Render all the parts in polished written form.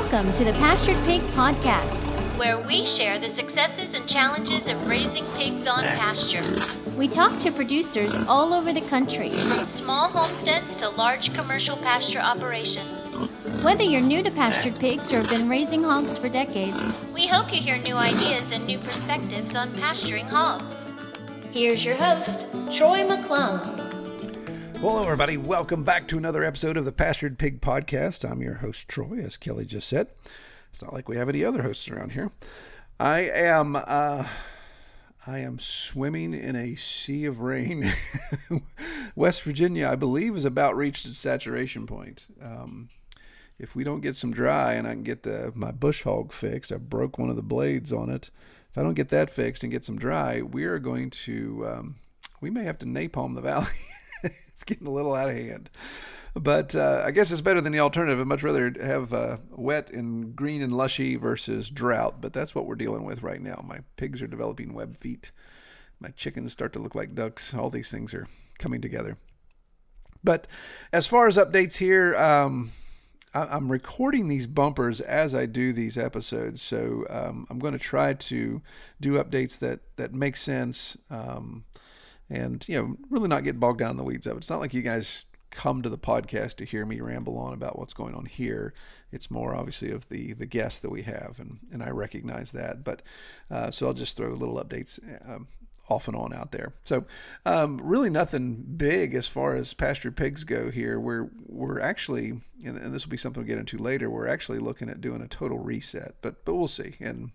Welcome to the Pastured Pig Podcast, where we share the successes and challenges of raising pigs on pasture. We talk to producers all over the country, from small homesteads to large commercial pasture operations. Whether you're new to pastured pigs or have been raising hogs for decades, we hope you hear new ideas and new perspectives on pasturing hogs. Here's your host, Troy McClung. Well, hello, everybody. Welcome back to another episode of the Pastured Pig Podcast. I'm your host, Troy, as Kelly just said. It's not like we have any other hosts around here. I am swimming in a sea of rain. West Virginia, I believe, is about reached its saturation point. If we don't get some dry and I can get my bush hog fixed, I broke one of the blades on it. If I don't get that fixed and get some dry, we are going to, we may have to napalm the valley. It's getting a little out of hand. But I guess it's better than the alternative. I'd much rather have wet and green and lushy versus drought. But that's what we're dealing with right now. My pigs are developing web feet. My chickens start to look like ducks. All these things are coming together. But as far as updates here, I'm recording these bumpers as I do these episodes. So I'm going to try to do updates that make sense. And, really not get bogged down in the weeds of it. It's not like you guys come to the podcast to hear me ramble on about what's going on here. It's more obviously of the guests that we have, and I recognize that. But so I'll just throw little updates off and on out there. So really nothing big as far as pastured pigs go here. We're actually, and this will be something we'll get into later, we're actually looking at doing a total reset, but we'll see. And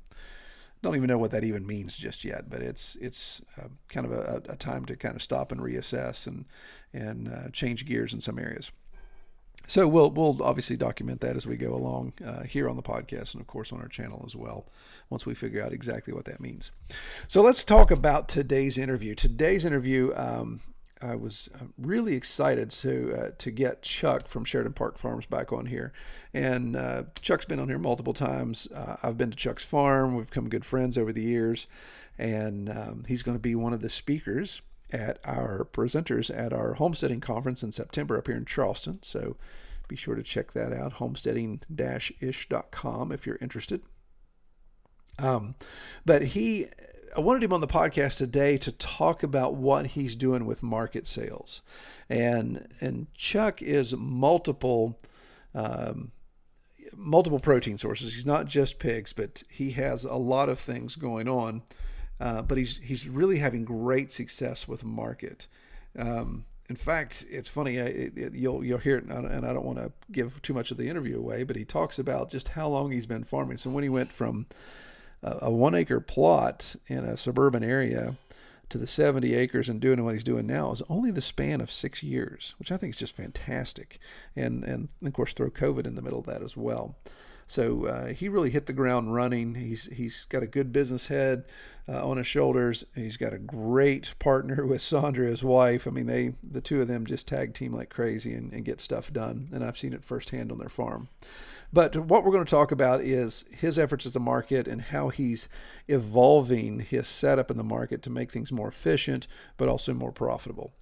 don't even know what that even means just yet, but it's kind of a time to kind of stop and reassess and change gears in some areas. So we'll obviously document that as we go along here on the podcast and of course on our channel as well, once we figure out exactly what that means. So let's talk about today's interview. I was really excited to get Chuck from Sheraton Park Farms back on here. And Chuck's been on here multiple times. I've been to Chuck's farm. We've become good friends over the years. And he's going to be one of the speakers at our presenters at our homesteading conference in September up here in Charleston. So be sure to check that out, homesteading-ish.com if you're interested. But I wanted him on the podcast today to talk about what he's doing with market sales. And Chuck is multiple protein sources. He's not just pigs, but he has a lot of things going on. But he's really having great success with market. In fact, it's funny, you'll hear it, and I don't want to give too much of the interview away, but he talks about just how long he's been farming. So when he went from a 1 acre plot in a suburban area to the 70 acres and doing what he's doing now is only the span of 6 years, which I think is just fantastic. And of course, throw COVID in the middle of that as well. So he really hit the ground running. He's got a good business head on his shoulders. He's got a great partner with Sandra, his wife. I mean, the two of them just tag team like crazy and get stuff done. And I've seen it firsthand on their farm. But what we're going to talk about is his efforts at the market and how he's evolving his setup in the market to make things more efficient, but also more profitable.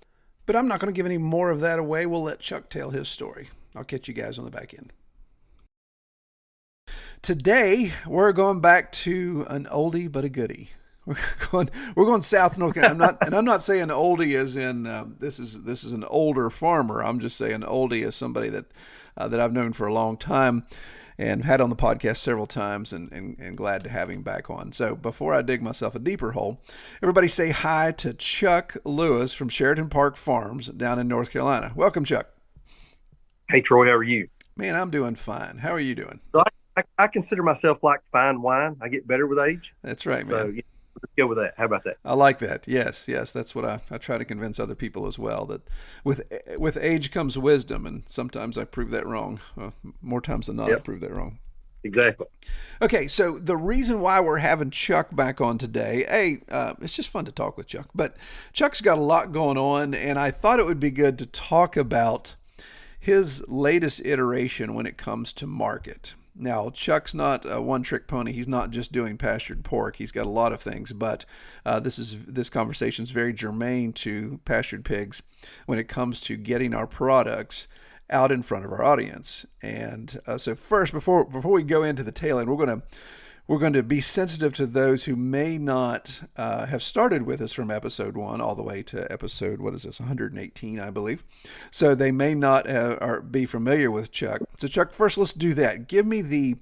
But I'm not going to give any more of that away. We'll let Chuck tell his story. I'll catch you guys on the back end. Today, we're going back to an oldie but a goodie. We're going south North Carolina. I'm not saying oldie as in this is an older farmer. I'm just saying oldie as somebody that I've known for a long time and had on the podcast several times and glad to have him back on. So before I dig myself a deeper hole, everybody say hi to Chuck Lewis from Sheraton Park Farms down in North Carolina. Welcome, Chuck. Hey, Troy, how are you? Man, I'm doing fine. How are you doing? So I consider myself like fine wine. I get better with age. That's right, man. So let's go with that. How about that? I like that. Yes. That's what I try to convince other people as well, that with age comes wisdom, and sometimes I prove that wrong. More times than not, I prove that wrong. Exactly. Okay, so the reason why we're having Chuck back on today, it's just fun to talk with Chuck, but Chuck's got a lot going on, and I thought it would be good to talk about his latest iteration when it comes to market. Now, Chuck's not a one-trick pony. He's not just doing pastured pork. He's got a lot of things, but this conversation is very germane to pastured pigs when it comes to getting our products out in front of our audience. And so first, before we go into the tail end, we're going to be sensitive to those who may not have started with us from episode 1 all the way to episode, 118, I believe. So they may not be familiar with Chuck. So Chuck, first let's do that. Give me the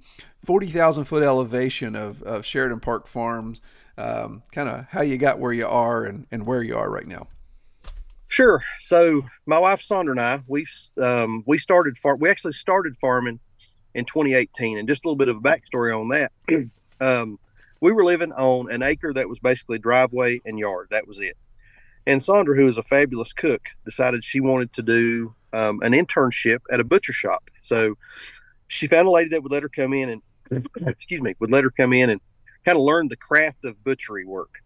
40,000 foot elevation of Sheraton Park Farms, kind of how you got where you are and where you are right now. Sure. So my wife Sandra and I, we actually started farming in 2018, and just a little bit of a backstory on that. We were living on an acre that was basically driveway and yard. That was it. And Sandra, who is a fabulous cook, decided she wanted to do an internship at a butcher shop. So she found a lady that would let her come in and kind of learn the craft of butchery work.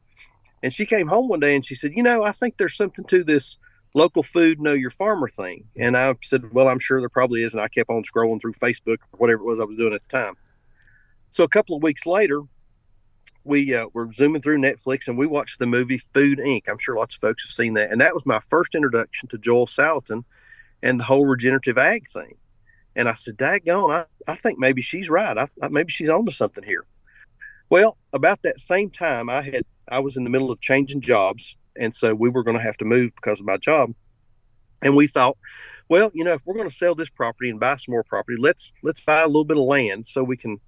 And she came home one day and she said, I think there's something to this local food, know your farmer thing. And I said, well, I'm sure there probably is. And I kept on scrolling through Facebook or whatever it was I was doing at the time. So a couple of weeks later, we were zooming through Netflix and we watched the movie Food Inc. I'm sure lots of folks have seen that. And that was my first introduction to Joel Salatin and the whole regenerative ag thing. And I said, daggone, I think maybe she's right. Maybe she's onto something here. Well, about that same time, I was in the middle of changing jobs. And so we were going to have to move because of my job. And we thought, well, if we're going to sell this property and buy some more property, let's buy a little bit of land so we can,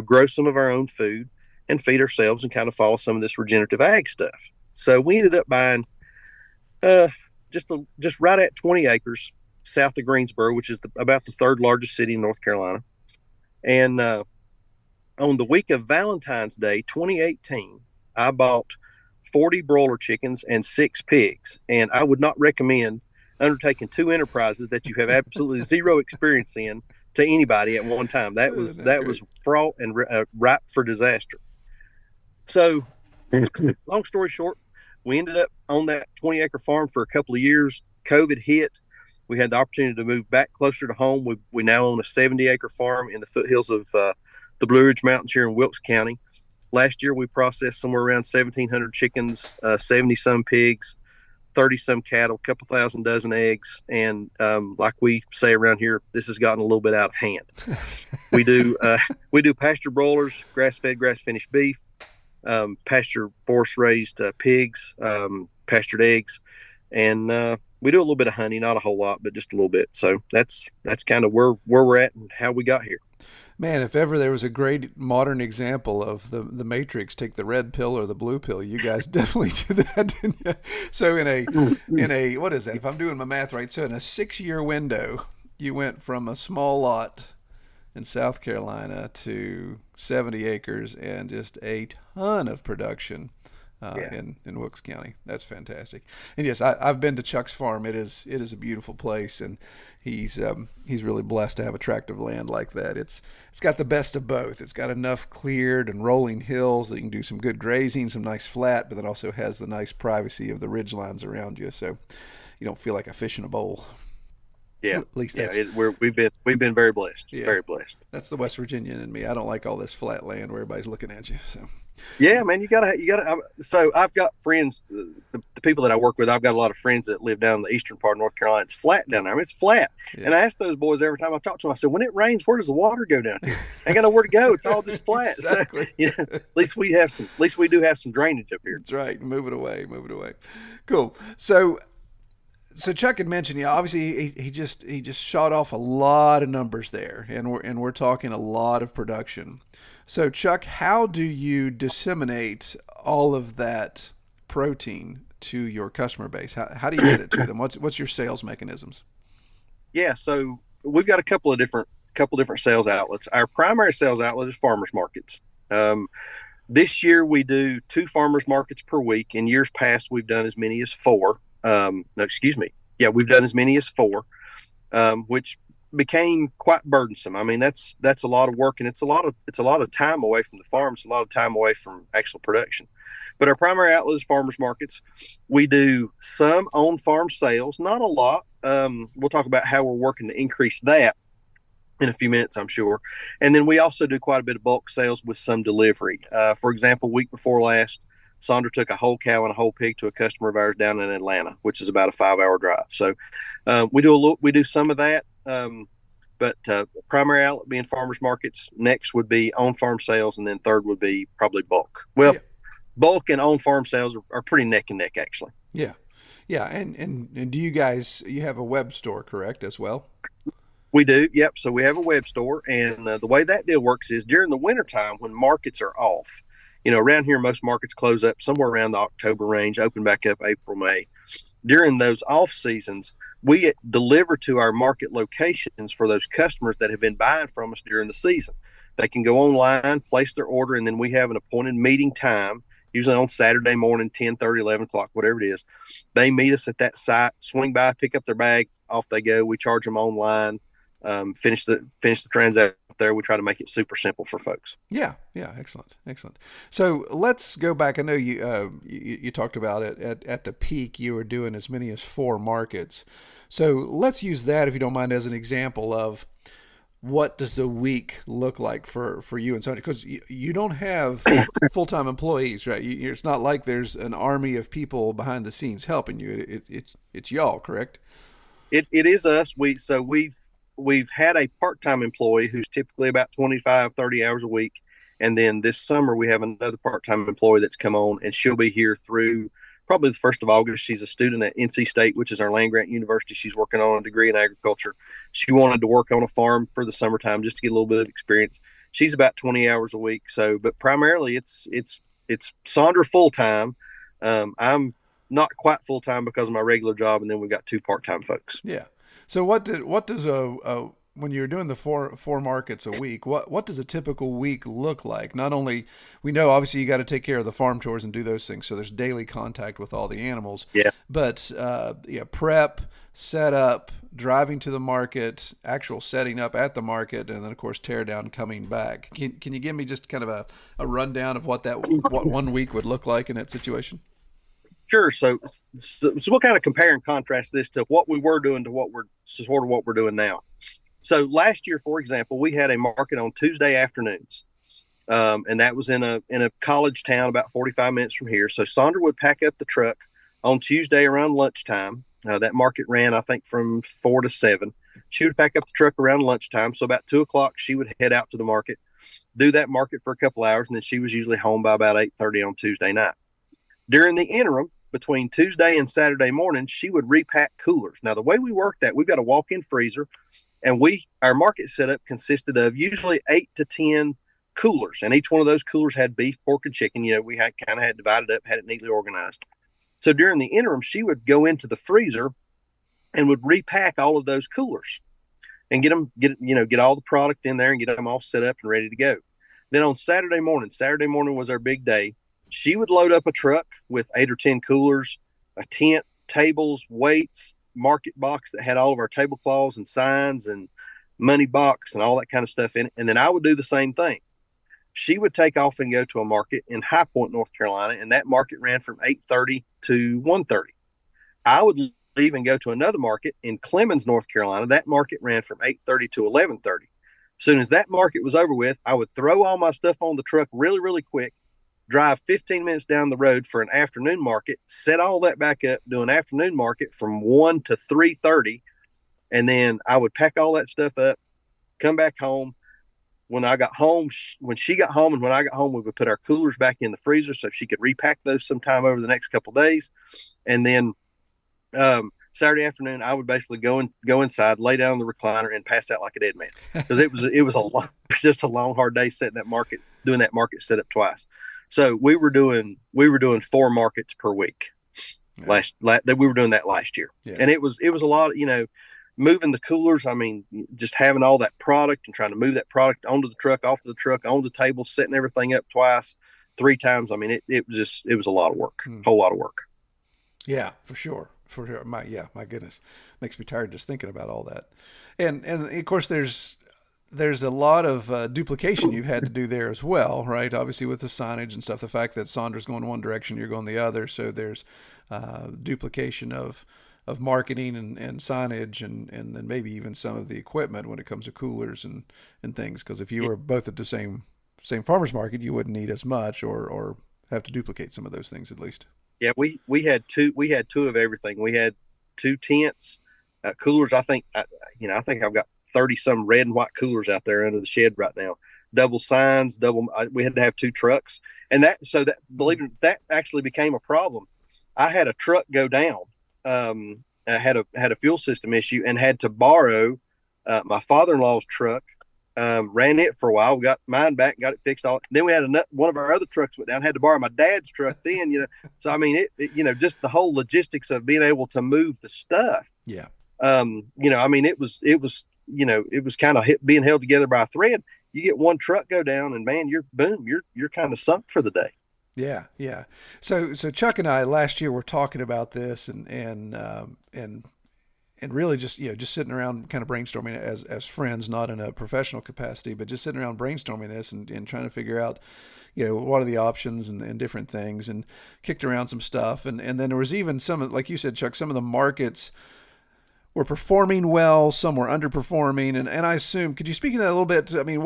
grow some of our own food and feed ourselves and kind of follow some of this regenerative ag stuff. So we ended up buying just right at 20 acres south of Greensboro, which is about the third largest city in North Carolina. And on the week of Valentine's Day, 2018, I bought 40 broiler chickens and 6 pigs. And I would not recommend undertaking 2 enterprises that you have absolutely zero experience in to anybody at one time. That was fraught and ripe for disaster. So long story short, we ended up on that 20-acre farm for a couple of years. COVID hit. We had the opportunity to move back closer to home. We now own a 70-acre farm in the foothills of the Blue Ridge Mountains here in Wilkes County. Last year, we processed somewhere around 1,700 chickens, 70-some pigs, 30-some cattle, a couple thousand dozen eggs. And like we say around here, this has gotten a little bit out of hand. We do pasture broilers, grass-fed, grass-finished beef, pasture forest-raised pigs, pastured eggs, and we do a little bit of honey, not a whole lot, but just a little bit. So that's kind of where we're at and how we got here. Man, if ever there was a great modern example of the Matrix, take the red pill or the blue pill, you guys definitely do that, didn't you? So in a what is that? If I'm doing my math right, so in a 6-year window, you went from a small lot in South Carolina to 70 acres and just a ton of production in Wilkes County. That's fantastic. And yes, I've been to Chuck's farm. It is a beautiful place, and he's really blessed to have a tract of land like that. It's got the best of both. It's got enough cleared and rolling hills that you can do some good grazing, some nice flat, but it also has the nice privacy of the ridge lines around you, so you don't feel like a fish in a bowl. Yeah, at least that's we've been very blessed. Yeah, very blessed. That's the West Virginian in me. I don't like all this flat land where everybody's looking at you. So. Yeah, man, you gotta. So I've got friends, the people that I work with. I've got a lot of friends that live down in the eastern part of North Carolina. It's flat down there. I mean, it's flat. Yeah. And I ask those boys every time I talk to them. I said, when it rains, where does the water go down here? I got nowhere to go. It's all just flat. Exactly. So, at least we do have some drainage up here. That's right. Move it away. Cool. So Chuck had mentioned, obviously he just shot off a lot of numbers there, and we're talking a lot of production. So Chuck, how do you disseminate all of that protein to your customer base? How do you get it to them? What's your sales mechanisms? Yeah, so we've got a couple different sales outlets. Our primary sales outlet is farmers markets. This year we do 2 farmers markets per week. In years past, we've done as many as 4. We've done as many as 4, which became quite burdensome. I mean, that's a lot of work, and it's a lot of time away from the farm. It's a lot of time away from actual production. But our primary outlet is farmers markets. We do some on-farm sales, not a lot. We'll talk about how we're working to increase that in a few minutes, I'm sure. And then we also do quite a bit of bulk sales with some delivery. For example, week before last, Sandra took a whole cow and a whole pig to a customer of ours down in Atlanta, which is about a 5-hour drive. So we do some of that. but primary outlet being farmers markets. Next would be on farm sales, and then third would be probably bulk. Well, Yeah. bulk and on farm sales are pretty neck and neck actually. Yeah. Yeah. And do you guys, you have a web store, correct, as well? We do, yep. So we have a web store, and the way that deal works is during the wintertime when markets are off. Around here most markets close up somewhere around the October range, open back up April, May. During those off seasons, we deliver to our market locations for those customers that have been buying from us during the season. They can go online, place their order, and then we have an appointed meeting time, usually on Saturday morning, 10:30, 11 o'clock, whatever it is. They meet us at that site, swing by, pick up their bag, off they go. We charge them online, finish the transaction there. We try to make it super simple for folks. Yeah, yeah, excellent. So let's go back. I know you talked about it at the peak. You were doing as many as 4 markets. So let's use that, if you don't mind, as an example of what does a week look like for you and Sonia, because you don't have full-time employees, right? It's not like there's an army of people behind the scenes helping you. It's y'all, correct? It is us. We've had a part-time employee who's typically about 25, 30 hours a week. And then this summer we have another part-time employee that's come on, and she'll be here through probably the 1st of August. She's a student at NC State, which is our land-grant university. She's working on a degree in agriculture. She wanted to work on a farm for the summertime just to get a little bit of experience. She's about 20 hours a week. So, but primarily it's Sandra full-time. I'm not quite full-time because of my regular job, and then we've got 2 part-time folks. Yeah. So what does when you're doing the four markets a week, what does a typical week look like? Not only, we know obviously you got to take care of the farm chores and do those things, so there's daily contact with all the animals. Yeah. But prep, set up, driving to the market, actual setting up at the market, and then of course tear down, coming back. Can you give me just kind of a rundown of what 1 week would look like in that situation? Sure. So we'll kind of compare and contrast this to what we were doing to what we're doing now. So last year, for example, we had a market on Tuesday afternoons, and that was in a college town about 45 minutes from here. So Sandra would pack up the truck on Tuesday around lunchtime. That market ran, I think, from 4 to 7. She would pack up the truck around lunchtime. So about 2 o'clock, she would head out to the market, do that market for a couple hours, and then she was usually home by about 8:30 on Tuesday night. During the interim, between Tuesday and Saturday morning, she would repack coolers. Now, the way we work that, we've got a walk-in freezer, and our market setup consisted of usually 8 to 10 coolers, and each one of those coolers had beef, pork, and chicken. We had divided up, had it neatly organized. So during the interim, she would go into the freezer and would repack all of those coolers and get all the product in there and get them all set up and ready to go. Then on Saturday morning was our big day. She would load up a truck with 8 or 10 coolers, a tent, tables, weights, market box that had all of our tablecloths and signs and money box and all that kind of stuff in it. And then I would do the same thing. She would take off and go to a market in High Point, North Carolina, and that market ran from 8:30 to 1:30. I would leave and go to another market in Clemens, North Carolina. That market ran from 8:30 to 11:30. As soon as that market was over with, I would throw all my stuff on the truck really, really quick, drive 15 minutes down the road for an afternoon market, set all that back up, do an afternoon market from 1 to 3:30, and then I would pack all that stuff up, come back home. When she got home, and when I got home, we would put our coolers back in the freezer so she could repack those sometime over the next couple of days. And then Saturday afternoon, I would basically go inside, lay down on the recliner, and pass out like a dead man, because it was just a long, hard day doing that market setup twice. So we were doing 4 markets per week. Yeah. We were doing that last year. Yeah. And it was a lot of, moving the coolers. I mean, just having all that product and trying to move that product onto the truck, off the truck, onto the table, setting everything up 3 times. I mean, it was a lot of work, whole lot of work. Yeah, for sure. My goodness, makes me tired just thinking about all that. And of course there's a lot of duplication you've had to do there as well, right? Obviously with the signage and stuff, the fact that Sandra's going one direction, you're going the other. So there's duplication of marketing and signage and then maybe even some of the equipment when it comes to coolers and things. Because if you were both at the same farmer's market, you wouldn't need as much or have to duplicate some of those things at least. Yeah, we had two of everything. We had 2 tents, coolers. I think I think I've got 30 some red and white coolers out there under the shed right now. Double signs, we had to have 2 trucks. And believe it, that actually became a problem. I had a truck go down. I had a fuel system issue and had to borrow my father-in-law's truck. Ran it for a while. We got mine back, got it fixed. Then we had one of our other trucks went down. Had to borrow my dad's truck. Then so I mean, just the whole logistics of being able to move the stuff. Yeah. I mean, it was kind of being held together by a thread. You get one truck go down, and man, you're kind of sunk for the day. Yeah, yeah. So Chuck and I last year were talking about this, and really just just sitting around kind of brainstorming as friends, not in a professional capacity, but just sitting around brainstorming this and trying to figure out what are the options and different things, and kicked around some stuff, and then there was even some, like you said, Chuck, some of the markets were performing well, some were underperforming, and I assume, could you speak to that a little bit? I mean,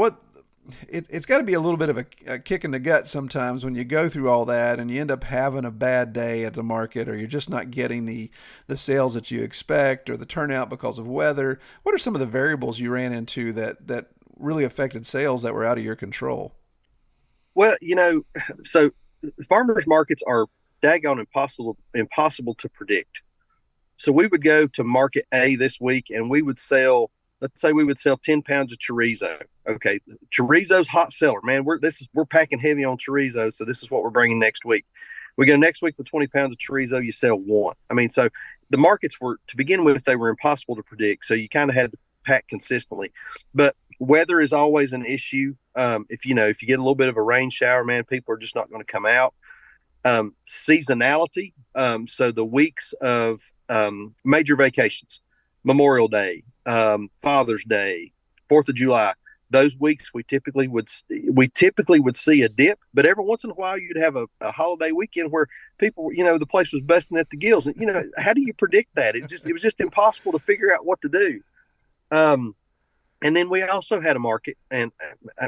it's got to be a little bit of a kick in the gut sometimes when you go through all that and you end up having a bad day at the market, or you're just not getting the sales that you expect, or the turnout because of weather. What are some of the variables you ran into that really affected sales that were out of your control? Well, so farmers markets are daggone impossible to predict. So we would go to market A this week and we would sell, let's say we would sell 10 pounds of chorizo. Okay. Chorizo's hot seller, man. We're packing heavy on chorizo. So this is what we're bringing next week. We go next week with 20 pounds of chorizo, you sell 1. I mean, so the markets were, to begin with, they were impossible to predict. So you kind of had to pack consistently, but weather is always an issue. If you get a little bit of a rain shower, man, people are just not going to come out. Seasonality. So the weeks of major vacations, Memorial Day, Father's Day, 4th of July, those weeks we typically would see a dip, but every once in a while you'd have a holiday weekend where people, the place was busting at the gills. And, how do you predict that? It was just impossible to figure out what to do. And then we also had a market, and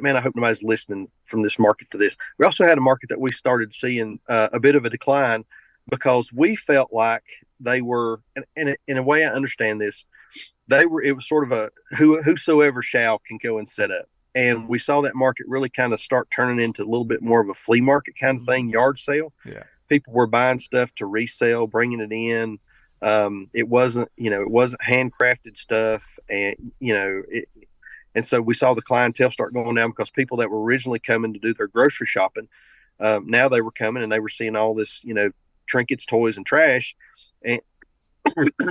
man, I hope nobody's listening from this market to this. We also had a market that we started seeing a bit of a decline, because we felt like they were, and in a way I understand this, it was sort of a whosoever shall can go and set up. And we saw that market really kind of start turning into a little bit more of a flea market kind of thing, yard sale. Yeah. People were buying stuff to resell, bringing it in. It wasn't handcrafted stuff. And so we saw the clientele start going down, because people that were originally coming to do their grocery shopping, now they were coming and they were seeing all this, trinkets, toys, and trash, and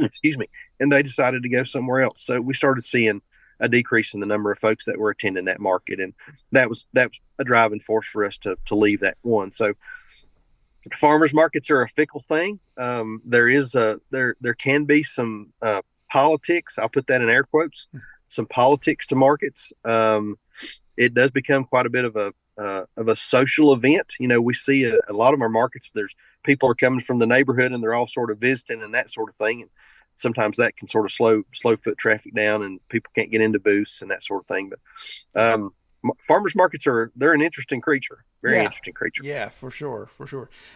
excuse me, and they decided to go somewhere else. So we started seeing a decrease in the number of folks that were attending that market, and that was a driving force for us to leave that one. So farmers markets are a fickle thing. There can be some politics. I'll put that in air quotes. Some politics to markets. It does become quite a bit of a social event. We see a lot of our markets, there's people are coming from the neighborhood and they're all sort of visiting and that sort of thing. And sometimes that can sort of slow foot traffic down, and people can't get into booths and that sort of thing. But farmers markets they're an interesting creature, very interesting creature. Yeah, for sure.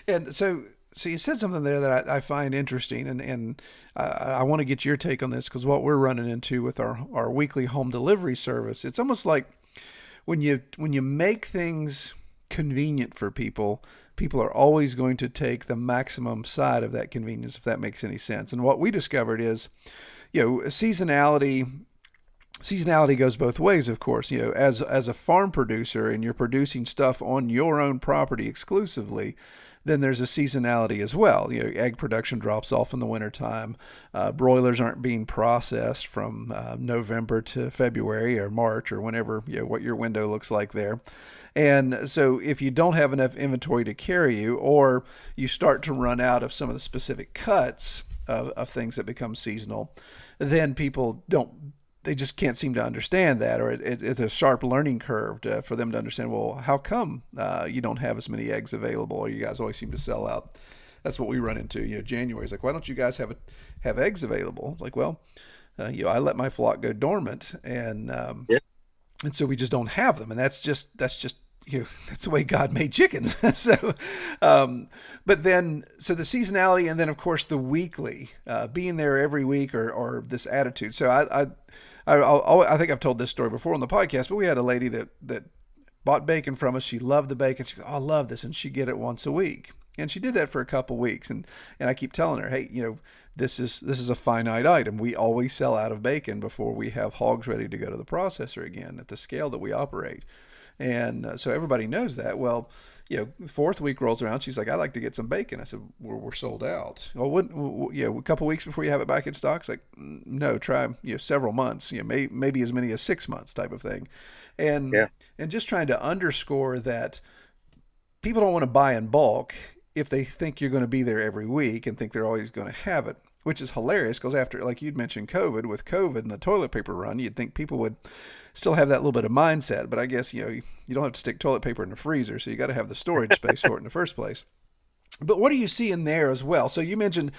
And so you said something there that I find interesting, and I want to get your take on this, because what we're running into with our weekly home delivery service, it's almost like when you make things convenient for people are always going to take the maximum side of that convenience, if that makes any sense. And what we discovered is, seasonality goes both ways, of course. As a farm producer and you're producing stuff on your own property exclusively, then there's a seasonality as well. Egg production drops off in the wintertime. Broilers aren't being processed from November to February or March or whenever, what your window looks like there. And so if you don't have enough inventory to carry you, or you start to run out of some of the specific cuts of things that become seasonal, then people they just can't seem to understand that, or it's a sharp learning curve for them to understand, well, how come you don't have as many eggs available, or you guys always seem to sell out? That's what we run into. January is like, why don't you guys have eggs available? It's like, well, I let my flock go dormant, and so we just don't have them, and that's just that's the way God made chickens. So, but then, so the seasonality, and then of course the weekly, being there every week, or this attitude. So I think I've told this story before on the podcast, but we had a lady that bought bacon from us. She loved the bacon. She goes, "Oh, I love this," and she'd get it once a week. And she did that for a couple weeks, and I keep telling her, hey, this is a finite item. We always sell out of bacon before we have hogs ready to go to the processor again at the scale that we operate. And so everybody knows that. Well, fourth week rolls around. She's like, "I'd like to get some bacon." I said, "We're sold out." Well, a couple weeks before you have it back in stock. It's like, "No, try several months. Maybe as many as 6 months," type of thing. And and just trying to underscore that people don't want to buy in bulk if they think you're going to be there every week and think they're always going to have it, which is hilarious because after, like you'd mentioned, with COVID and the toilet paper run, you'd think people would still have that little bit of mindset. But I guess, you don't have to stick toilet paper in the freezer, so you got to have the storage space for it in the first place. But what are you seeing there as well? So you mentioned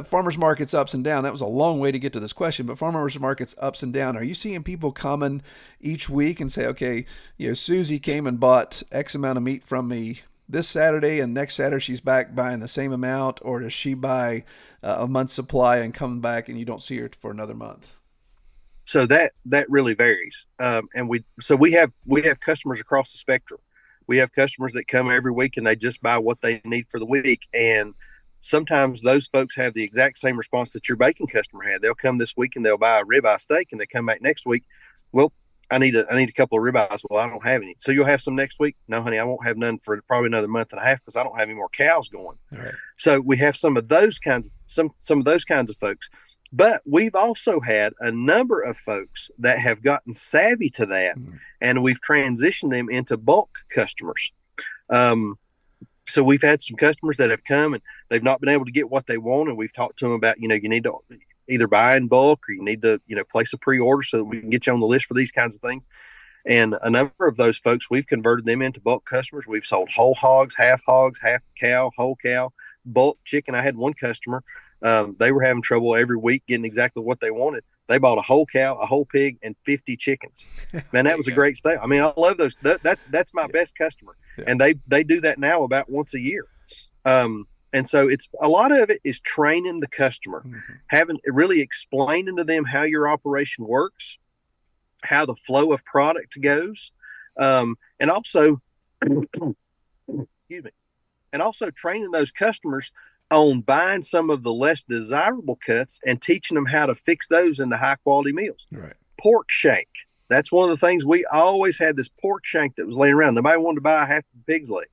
farmers markets ups and down. That was a long way to get to this question, but farmers markets ups and down. Are you seeing people coming each week and say, okay, Susie came and bought X amount of meat from me this Saturday, and next Saturday she's back buying the same amount, or does she buy a month's supply and come back and you don't see her for another month? So that really varies. And we have customers across the spectrum. We have customers that come every week and they just buy what they need for the week. And sometimes those folks have the exact same response that your bacon customer had. They'll come this week and they'll buy a ribeye steak, and they come back next week. Well, I need a couple of ribeyes. Well, I don't have any. So you'll have some next week? No, honey, I won't have none for probably another month and a half because I don't have any more cows going. Right. So we have some of those kinds of folks. But we've also had a number of folks that have gotten savvy to that, and we've transitioned them into bulk customers. So we've had some customers that have come and they've not been able to get what they want, and we've talked to them about, you need to either buy in bulk, or you need to, place a pre-order so that we can get you on the list for these kinds of things. And a number of those folks, we've converted them into bulk customers. We've sold whole hogs, half cow, whole cow, bulk chicken. I had one customer. They were having trouble every week getting exactly what they wanted. They bought a whole cow, a whole pig, and 50 chickens. Man, that was a great sale. I mean, I love those. That's my best customer. Yeah. And they do that now about once a year. And so it's a lot of it is training the customer, really explaining to them how your operation works, how the flow of product goes, and also, excuse me, and also training those customers on buying some of the less desirable cuts and teaching them how to fix those into high quality meals. Right. Pork shank. That's one of the things. We always had this pork shank that was laying around. Nobody wanted to buy half the pig's leg.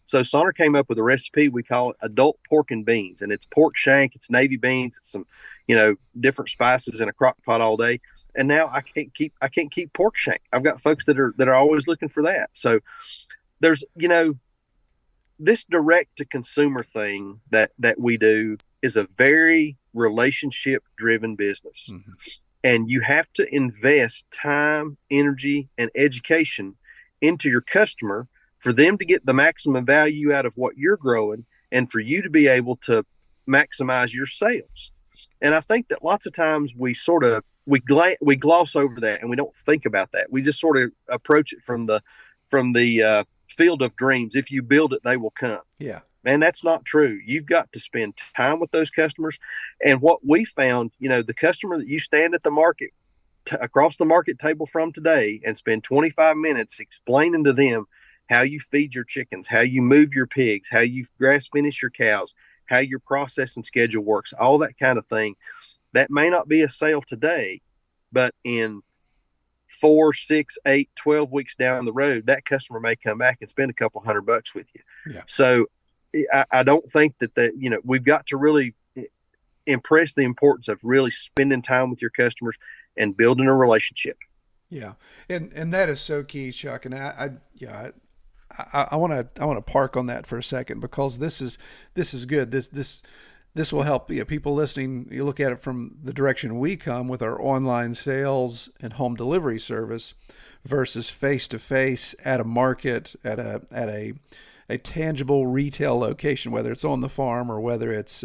So Sonner came up with a recipe. We call it adult pork and beans, and it's pork shank, it's navy beans, it's some, different spices in a crock pot all day. And now I can't keep pork shank. I've got folks that are always looking for that. So there's, this direct to consumer thing that we do is a very relationship driven business. Mm-hmm. And you have to invest time, energy, and education into your customer for them to get the maximum value out of what you're growing, and for you to be able to maximize your sales. And I think that lots of times we gloss over that and we don't think about that. We just sort of approach it from the field of dreams. If you build it, they will come. Yeah. Man, that's not true. You've got to spend time with those customers. And what we found, the customer that you stand at the market across the market table from today and spend 25 minutes explaining to them how you feed your chickens, how you move your pigs, how you grass finish your cows, how your processing schedule works, all that kind of thing. That may not be a sale today, but in 4, 6, 8, 12 weeks down the road, that customer may come back and spend a couple $100 with you. Yeah. So I don't think that we've got to really impress the importance of really spending time with your customers and building a relationship. Yeah. And that is so key, Chuck. And I want to park on that for a second, because this is good. This will help people listening. You look at it from the direction we come with our online sales and home delivery service versus face-to-face at a market, at a tangible retail location, whether it's on the farm or whether it's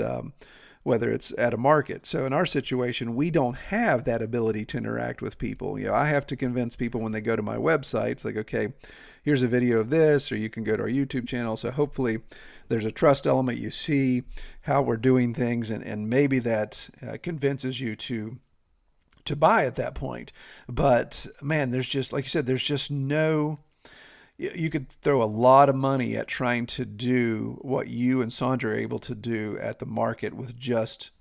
whether it's at a market. So in our situation, we don't have that ability to interact with people. I have to convince people when they go to my website, it's like, okay, here's a video of this, or you can go to our YouTube channel. So hopefully there's a trust element. You see how we're doing things, and maybe that convinces you to buy at that point. But man, there's just, like you said, there's just no, you could throw a lot of money at trying to do what you and Sandra are able to do at the market with just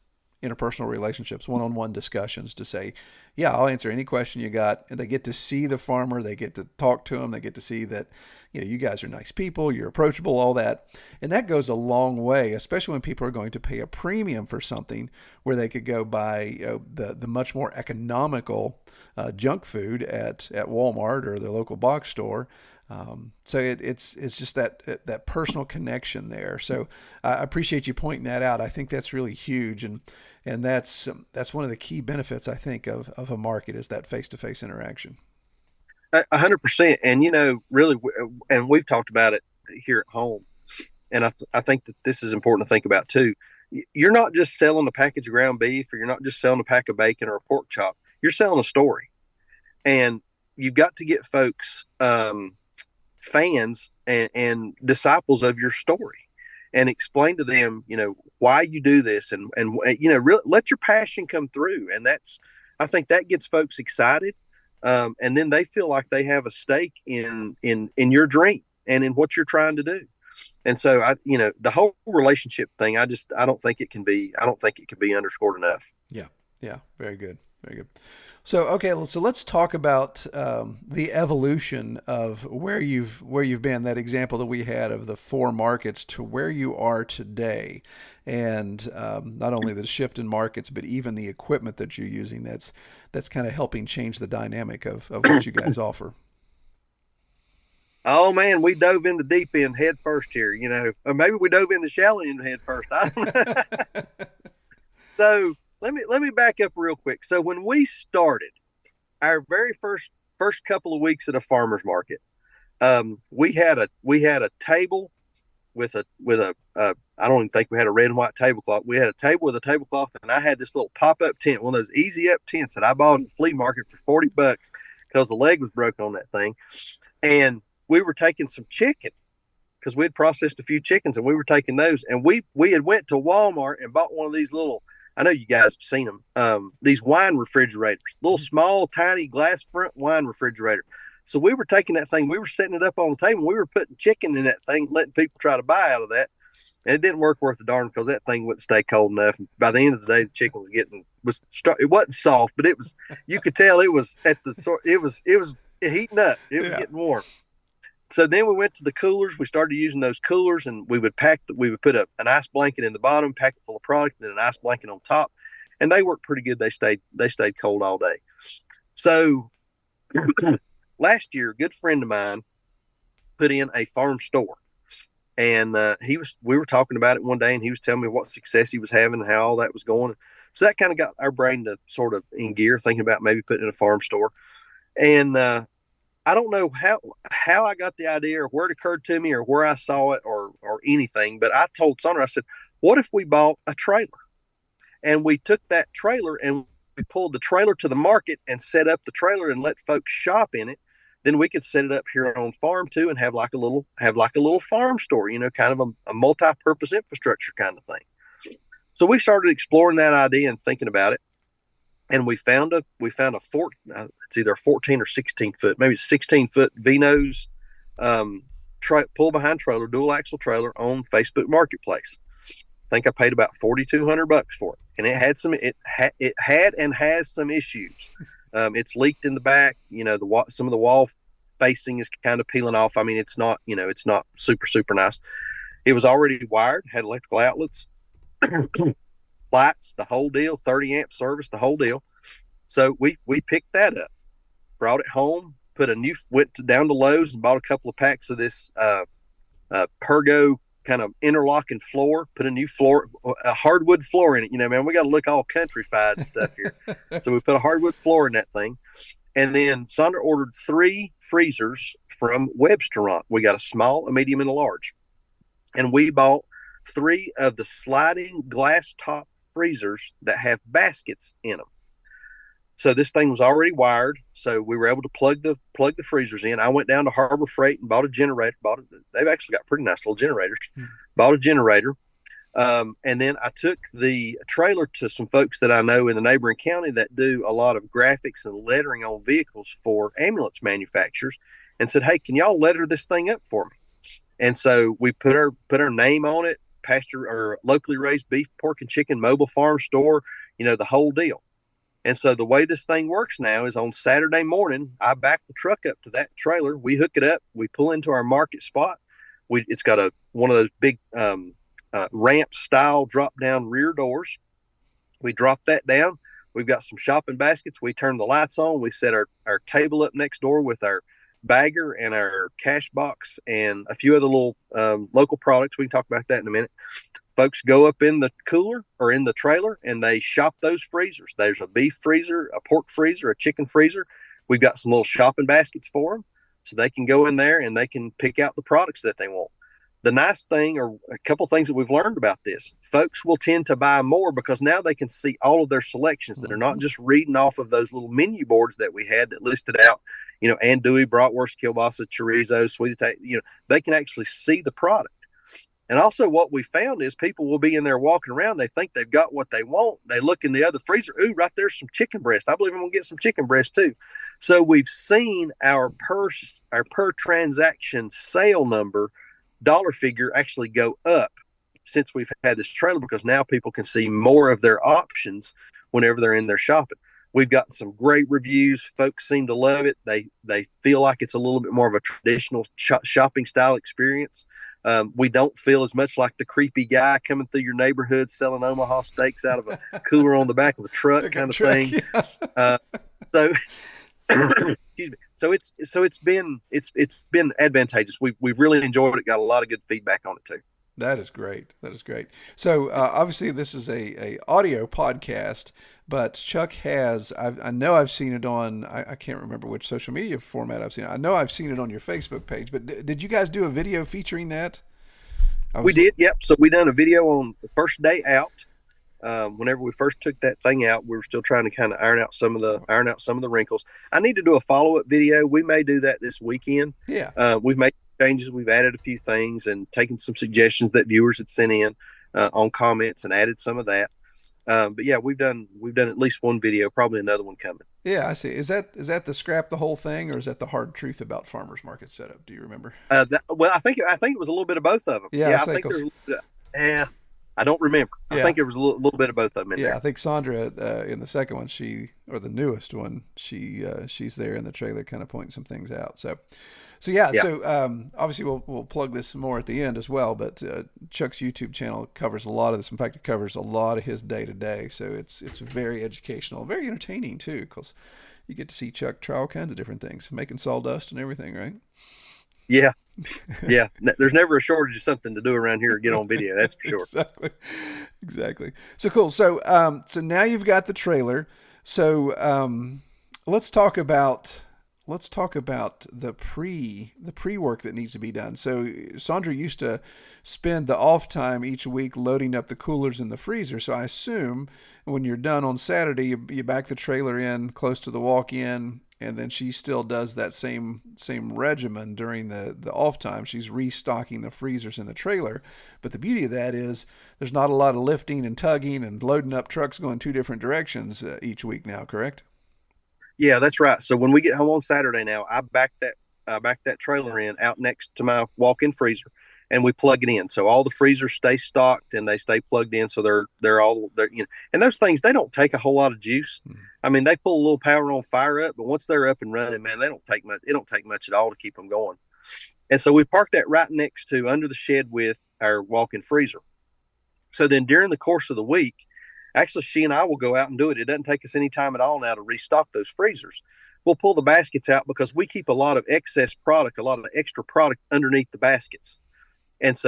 interpersonal relationships, one-on-one discussions to say, yeah, I'll answer any question you got. And they get to see the farmer, they get to talk to them, they get to see that, you guys are nice people, you're approachable, all that. And that goes a long way, especially when people are going to pay a premium for something where they could go buy the much more economical junk food at Walmart or their local box store. So it's just that personal connection there. So I appreciate you pointing that out. I think that's really huge, and that's one of the key benefits, I think, of a market, is that face-to-face interaction. 100%. And really, and we've talked about it here at home, and I think that this is important to think about too. You're not just selling a package of ground beef, or you're not just selling a pack of bacon or a pork chop. You're selling a story, and you've got to get folks, fans and disciples of your story, and explain to them, why you do this, and really let your passion come through. And I think that gets folks excited. And then they feel like they have a stake in your dream and in what you're trying to do. And so the whole relationship thing, I don't think it can be underscored enough. Yeah. Yeah. Very good. Very good. So, okay, so let's talk about the evolution of where you've been. That example that we had of the 4 markets to where you are today, and not only the shift in markets, but even the equipment that you're using. That's kind of helping change the dynamic of what you guys offer. Oh man, we dove in the deep end head first here. Or maybe we dove in the shallow end head first. I don't know. So. Let me back up real quick. So when we started our very first couple of weeks at a farmer's market, we had a table with a I don't even think we had a red and white tablecloth. We had a table with a tablecloth, and I had this little pop-up tent, one of those easy up tents that I bought at the flea market for $40 because the leg was broken on that thing. And we were taking some chicken, because we had processed a few chickens, and we were taking those, and we had went to Walmart and bought one of these little, I know you guys have seen them, these wine refrigerators, little small, tiny glass front wine refrigerator. So we were taking that thing, we were setting it up on the table, we were putting chicken in that thing, letting people try to buy out of that. And it didn't work worth a darn, because that thing wouldn't stay cold enough. And by the end of the day, the chicken it wasn't soft, but you could tell it was it was heating up. It was getting warm. So then we went to the coolers. We started using those coolers, and we would put an ice blanket in the bottom, pack it full of product, and then an ice blanket on top. And they worked pretty good. They stayed cold all day. So last year, a good friend of mine put in a farm store, and we were talking about it one day, and he was telling me what success he was having and how all that was going. So that kind of got our brain to sort of in gear, thinking about maybe putting in a farm store. And I don't know how I got the idea, or where it occurred to me, or where I saw it, or anything. But I told Sandra, I said, what if we bought a trailer, and we took that trailer and we pulled the trailer to the market and set up the trailer and let folks shop in it? Then we could set it up here on farm too, and have like a little farm store, kind of a multi-purpose infrastructure kind of thing. So we started exploring that idea and thinking about it. And we found it's either a 14 or 16 foot, maybe 16 foot V-nose pull behind trailer, dual axle trailer on Facebook Marketplace. I think I paid about $4,200 for it, and it had and has some issues. It's leaked in the back. Some of the wall facing is kind of peeling off. I mean, it's not super, super nice. It was already wired, had electrical outlets. Lights, the whole deal, 30 amp service, the whole deal. So we picked that up, brought it home, went down to Lowe's and bought a couple of packs of this Pergo kind of interlocking floor, put a hardwood floor in it. Man, we got to look all countrified and stuff here. So we put a hardwood floor in that thing. And then Sandra ordered 3 freezers from Webster. We got a small, a medium, and a large. And we bought 3 of the sliding glass top freezers that have baskets in them. So this thing was already wired, so we were able to plug the freezers in. I went down to Harbor Freight and bought a generator. They've actually got pretty nice little generators. Bought a generator, and then I took the trailer to some folks that I know in the neighboring county that do a lot of graphics and lettering on vehicles for ambulance manufacturers, and said, "Hey, can y'all letter this thing up for me?" And so we put our name on it, pasture or locally raised beef, pork, and chicken mobile farm store, the whole deal. And so the way this thing works now is on Saturday morning, I back the truck up to that trailer. We hook it up. We pull into our market spot. It's got one of those big ramp style drop down rear doors. We drop that down. We've got some shopping baskets. We turn the lights on. We set our table up next door with our bagger and our cash box and a few other little local products. We can talk about that in a minute. Folks go up in the cooler or in the trailer and they shop those freezers. There's a beef freezer, a pork freezer, a chicken freezer. We've got some little shopping baskets for them so they can go in there and they can pick out the products that they want. The nice thing, or a couple things that we've learned about this, folks will tend to buy more because now they can see all of their selections that are not just reading off of those little menu boards that we had that listed out, andouille, bratwurst, kielbasa, chorizo, sweet potato. They can actually see the product. And also what we found is people will be in there walking around. They think they've got what they want. They look in the other freezer. Ooh, right there's some chicken breast. I believe I'm going to get some chicken breast too. So we've seen our per transaction sale number dollar figure actually go up since we've had this trailer because now people can see more of their options whenever they're in there shopping. We've gotten some great reviews. Folks seem to love it. They feel like it's a little bit more of a traditional shopping style experience. We don't feel as much like the creepy guy coming through your neighborhood selling Omaha steaks out of a cooler on the back of a truck kind of thing. Yeah. Excuse me. So it's been advantageous. We've really enjoyed it. Got a lot of good feedback on it too. That is great. So obviously this is a audio podcast, but Chuck has, I know I've seen it on, I can't remember which social media format I've seen it. I know I've seen it on your Facebook page, but did you guys do a video featuring that? We did, yep. So we done a video on the first day out. Whenever we first took that thing out, we were still trying to kind of iron out some of the wrinkles. I need to do a follow-up video. We may do that this weekend. Yeah. We've made changes. We've added a few things and taken some suggestions that viewers had sent in on comments and added some of that. But yeah, we've done at least one video, probably another one coming. Yeah, I see. Is that the scrap the whole thing, or is that the hard truth about farmers market setup? Do you remember? Well, I think it was a little bit of both of them. Yeah, I think there's I don't remember. Yeah. I think it was a little bit of both of them in there. I think Sandra in the second one, the newest one, she's there in the trailer, kind of pointing some things out. So yeah. So obviously we'll plug this more at the end as well. But Chuck's YouTube channel covers a lot of this. In fact, it covers a lot of his day to day. So it's very educational, very entertaining too, because you get to see Chuck try all kinds of different things, making sawdust and everything, right? Yeah. Yeah. There's never a shortage of something to do around here to get on video. That's for sure. Exactly. So cool. So now you've got the trailer. So let's talk about the pre-work that needs to be done. So Sandra used to spend the off time each week loading up the coolers in the freezer. So I assume when you're done on Saturday, you back the trailer in close to the walk-in, and then she still does that same regimen during the off time. She's restocking the freezers in the trailer. But the beauty of that is there's not a lot of lifting and tugging and loading up trucks going two different directions each week now, correct? Yeah, that's right. So when we get home on Saturday now, I back that trailer in out next to my walk-in freezer, and we plug it in. So all the freezers stay stocked and they stay plugged in. So they're and those things, they don't take a whole lot of juice. Mm-hmm. I mean, they pull a little power on, fire up, but once they're up and running, man, they don't take much. It don't take much at all to keep them going. And so we park that right next to under the shed with our walk-in freezer. So then during the course of the week, actually, she and I will go out and do it. It doesn't take us any time at all now to restock those freezers. We'll pull the baskets out because we keep a lot of excess product, a lot of extra product underneath the baskets. And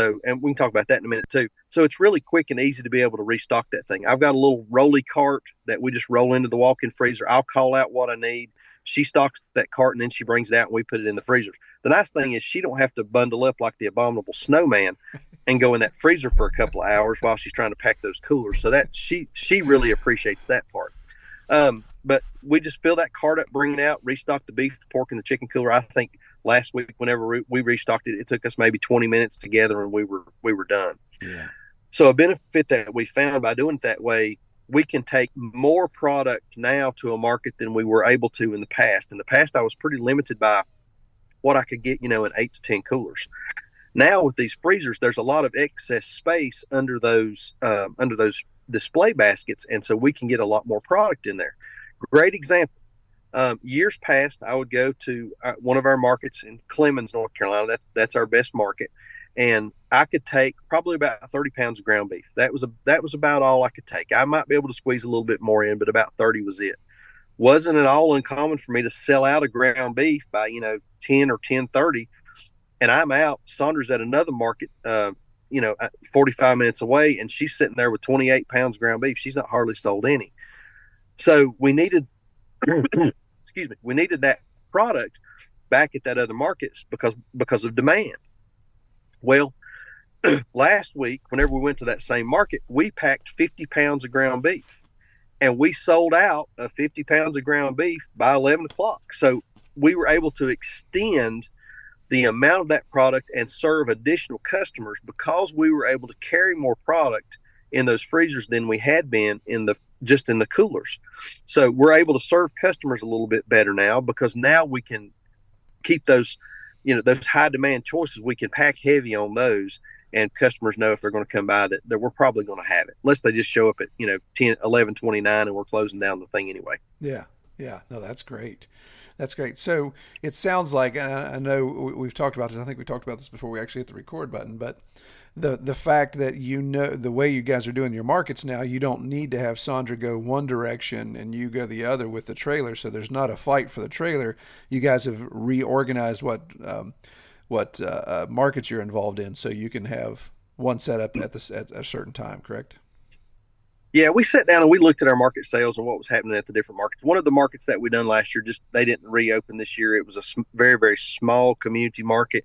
we can talk about that in a minute too. So it's really quick and easy to be able to restock that thing. I've got a little rolly cart that we just roll into the walk-in freezer. I'll call out what I need. She stocks that cart and then she brings it out and we put it in the freezers. The nice thing is she don't have to bundle up like the abominable snowman and go in that freezer for a couple of hours while she's trying to pack those coolers. So that she really appreciates that part. But we just fill that cart up, bring it out, restock the beef, the pork, and the chicken cooler. I think last week, whenever we restocked it, it took us maybe 20 minutes together, and we were done. Yeah. So a benefit that we found by doing it that way, we can take more product now to a market than we were able to in the past. In the past, I was pretty limited by what I could get, in 8 to 10 coolers. Now with these freezers, there's a lot of excess space under those display baskets, and so we can get a lot more product in there. Great example. Years past, I would go to one of our markets in Clemens, North Carolina. That's our best market, and I could take probably about 30 pounds of ground beef. That was about all I could take. I might be able to squeeze a little bit more in, but about 30 was it. Wasn't at all uncommon for me to sell out a ground beef by 10 or 10:30, and I'm out. Sandra's at another market, 45 minutes away, and she's sitting there with 28 pounds of ground beef. She's not hardly sold any. So we needed, we needed that product back at that other markets because of demand. Well, last week, whenever we went to that same market, we packed 50 pounds of ground beef, and we sold out of 50 pounds of ground beef by 11 o'clock. So we were able to extend the amount of that product and serve additional customers because we were able to carry more product in those freezers than we had been in the coolers. So we're able to serve customers a little bit better now because now we can keep those, those high demand choices. We can pack heavy on those, and customers know if they're going to come by that we're probably going to have it, unless they just show up at 11:29 and we're closing down the thing anyway. Yeah. No, that's great. That's great. So it sounds like, I know we've talked about this. I think we talked about this before we actually hit the record button, but the fact that the way you guys are doing your markets now, you don't need to have Sandra go one direction and you go the other with the trailer. So there's not a fight for the trailer. You guys have reorganized what markets you're involved in, so you can have one setup at a certain time. Correct? Yeah, we sat down and we looked at our market sales and what was happening at the different markets. One of the markets that we done last year, they didn't reopen this year. It was a very, very small community market.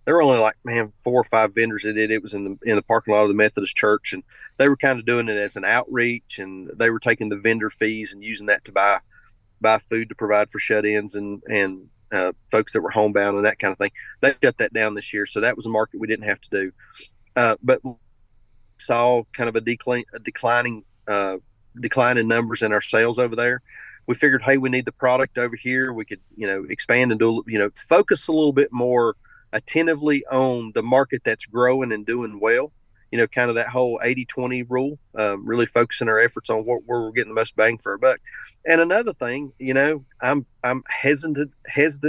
There were only 4 or 5 vendors that did it. It was in the parking lot of the Methodist Church, and they were kind of doing it as an outreach, and they were taking the vendor fees and using that to buy food to provide for shut-ins and folks that were homebound and that kind of thing. They shut that down this year, so that was a market we didn't have to do. But saw kind of a declining in numbers in our sales over there. We figured, hey, we need the product over here. We could, expand and do, focus a little bit more attentively on the market that's growing and doing well. Kind of that whole 80-20 rule, really focusing our efforts on where we're getting the most bang for our buck. And another thing, I'm hesitant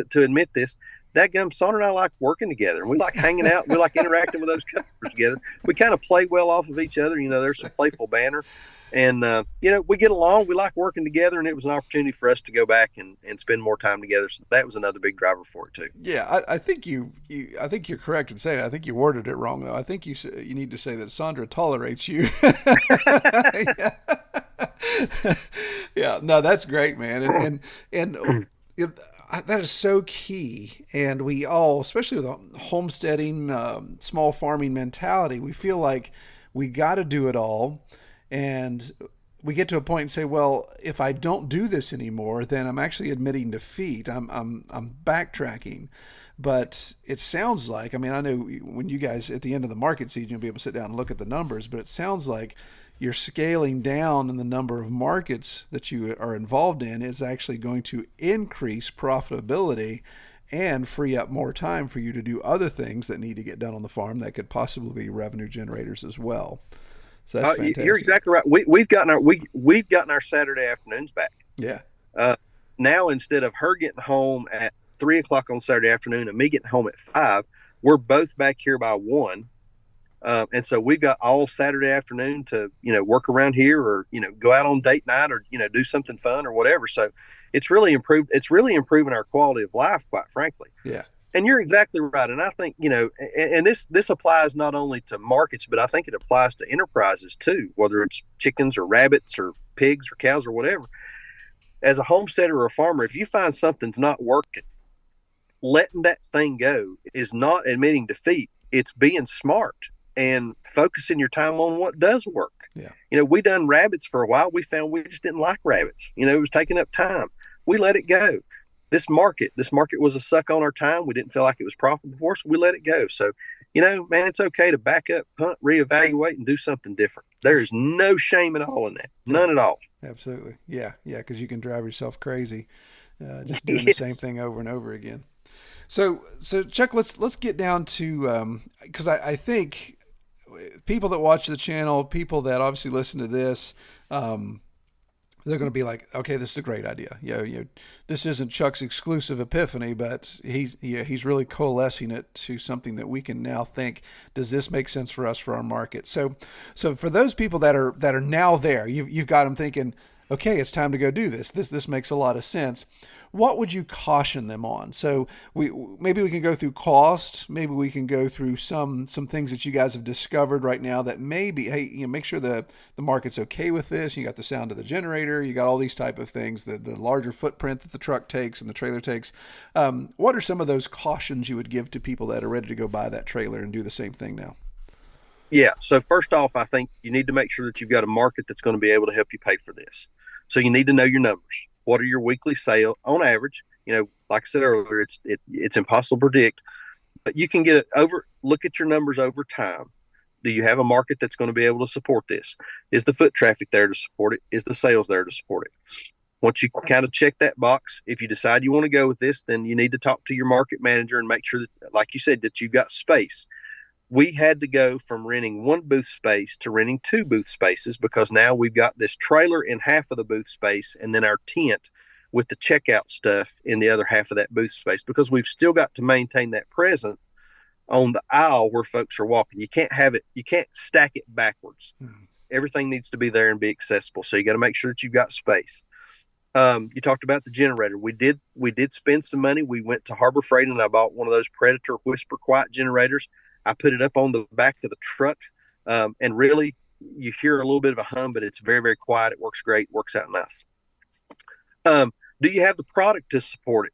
to admit this. Dadgum, Sandra and I like working together, and we like hanging out. We like interacting with those customers together. We kind of play well off of each other. There's some playful banter, and we get along. We like working together, and it was an opportunity for us to go back and spend more time together. So that was another big driver for it too. Yeah, I think I think you're correct in saying it. I think you worded it wrong though. I think you need to say that Sandra tolerates you. Yeah, no, that's great, man, and that is so key. And we all, especially with a homesteading, small farming mentality, we feel like we got to do it all. And we get to a point and say, well, if I don't do this anymore, then I'm actually admitting defeat. I'm backtracking. But it sounds like, I know when you guys at the end of the market season, you'll be able to sit down and look at the numbers, but it sounds like you're scaling down in the number of markets that you are involved in is actually going to increase profitability and free up more time for you to do other things that need to get done on the farm that could possibly be revenue generators as well. So that's fantastic. You're exactly right. We've gotten our Saturday afternoons back. Yeah. Now instead of her getting home at 3 o'clock on Saturday afternoon and me getting home at 5, we're both back here by 1. And so we've got all Saturday afternoon to, work around here or, go out on date night or, do something fun or whatever. So it's really improved. It's really improving our quality of life, quite frankly. Yeah. And you're exactly right. And I think, and this applies not only to markets, but I think it applies to enterprises too, whether it's chickens or rabbits or pigs or cows or whatever. As a homesteader or a farmer, if you find something's not working, letting that thing go is not admitting defeat. It's being smart. and focusing your time on what does work. Yeah. We done rabbits for a while. We found we just didn't like rabbits. It was taking up time. We let it go. This market was a suck on our time. We didn't feel like it was profitable for us. We let it go. So, man, it's okay to back up, punt, reevaluate, and do something different. There is no shame at all in that. None at all. Absolutely. Yeah. Yeah. Because you can drive yourself crazy just doing the same thing over and over again. So Chuck, let's get down to because I think people that watch the channel, people that obviously listen to this, they're going to be like, okay, this is a great idea. This isn't Chuck's exclusive epiphany, but he's really coalescing it to something that we can now think, does this make sense for us for our market? So for those people that are now there, you've got them thinking, okay, it's time to go do this. This makes a lot of sense. What would you caution them on? So maybe we can go through cost. Maybe we can go through some things that you guys have discovered right now that maybe, hey, make sure the market's okay with this. You got the sound of the generator. You got all these type of things, the larger footprint that the truck takes and the trailer takes. What are some of those cautions you would give to people that are ready to go buy that trailer and do the same thing now? Yeah. So first off, I think you need to make sure that you've got a market that's going to be able to help you pay for this. So you need to know your numbers. What are your weekly sales on average? Like I said earlier, it's impossible to predict, but you can get it over. Look at your numbers over time. Do you have a market that's going to be able to support this? Is the foot traffic there to support it? Is the sales there to support it? Once you kind of check that box, if you decide you want to go with this, then you need to talk to your market manager and make sure that, like you said, that you've got space. We had to go from renting one booth space to renting two booth spaces because now we've got this trailer in half of the booth space and then our tent with the checkout stuff in the other half of that booth space, because we've still got to maintain that presence on the aisle where folks are walking. You can't stack it backwards. Everything needs to be there and be accessible. So you got to make sure that you've got space. You talked about the generator. We did spend some money. We went to Harbor Freight and I bought one of those Predator Whisper Quiet generators. I put it up on the back of the truck, and really you hear a little bit of a hum, but it's very, very quiet. It works great. Works out nice. Do you have the product to support it?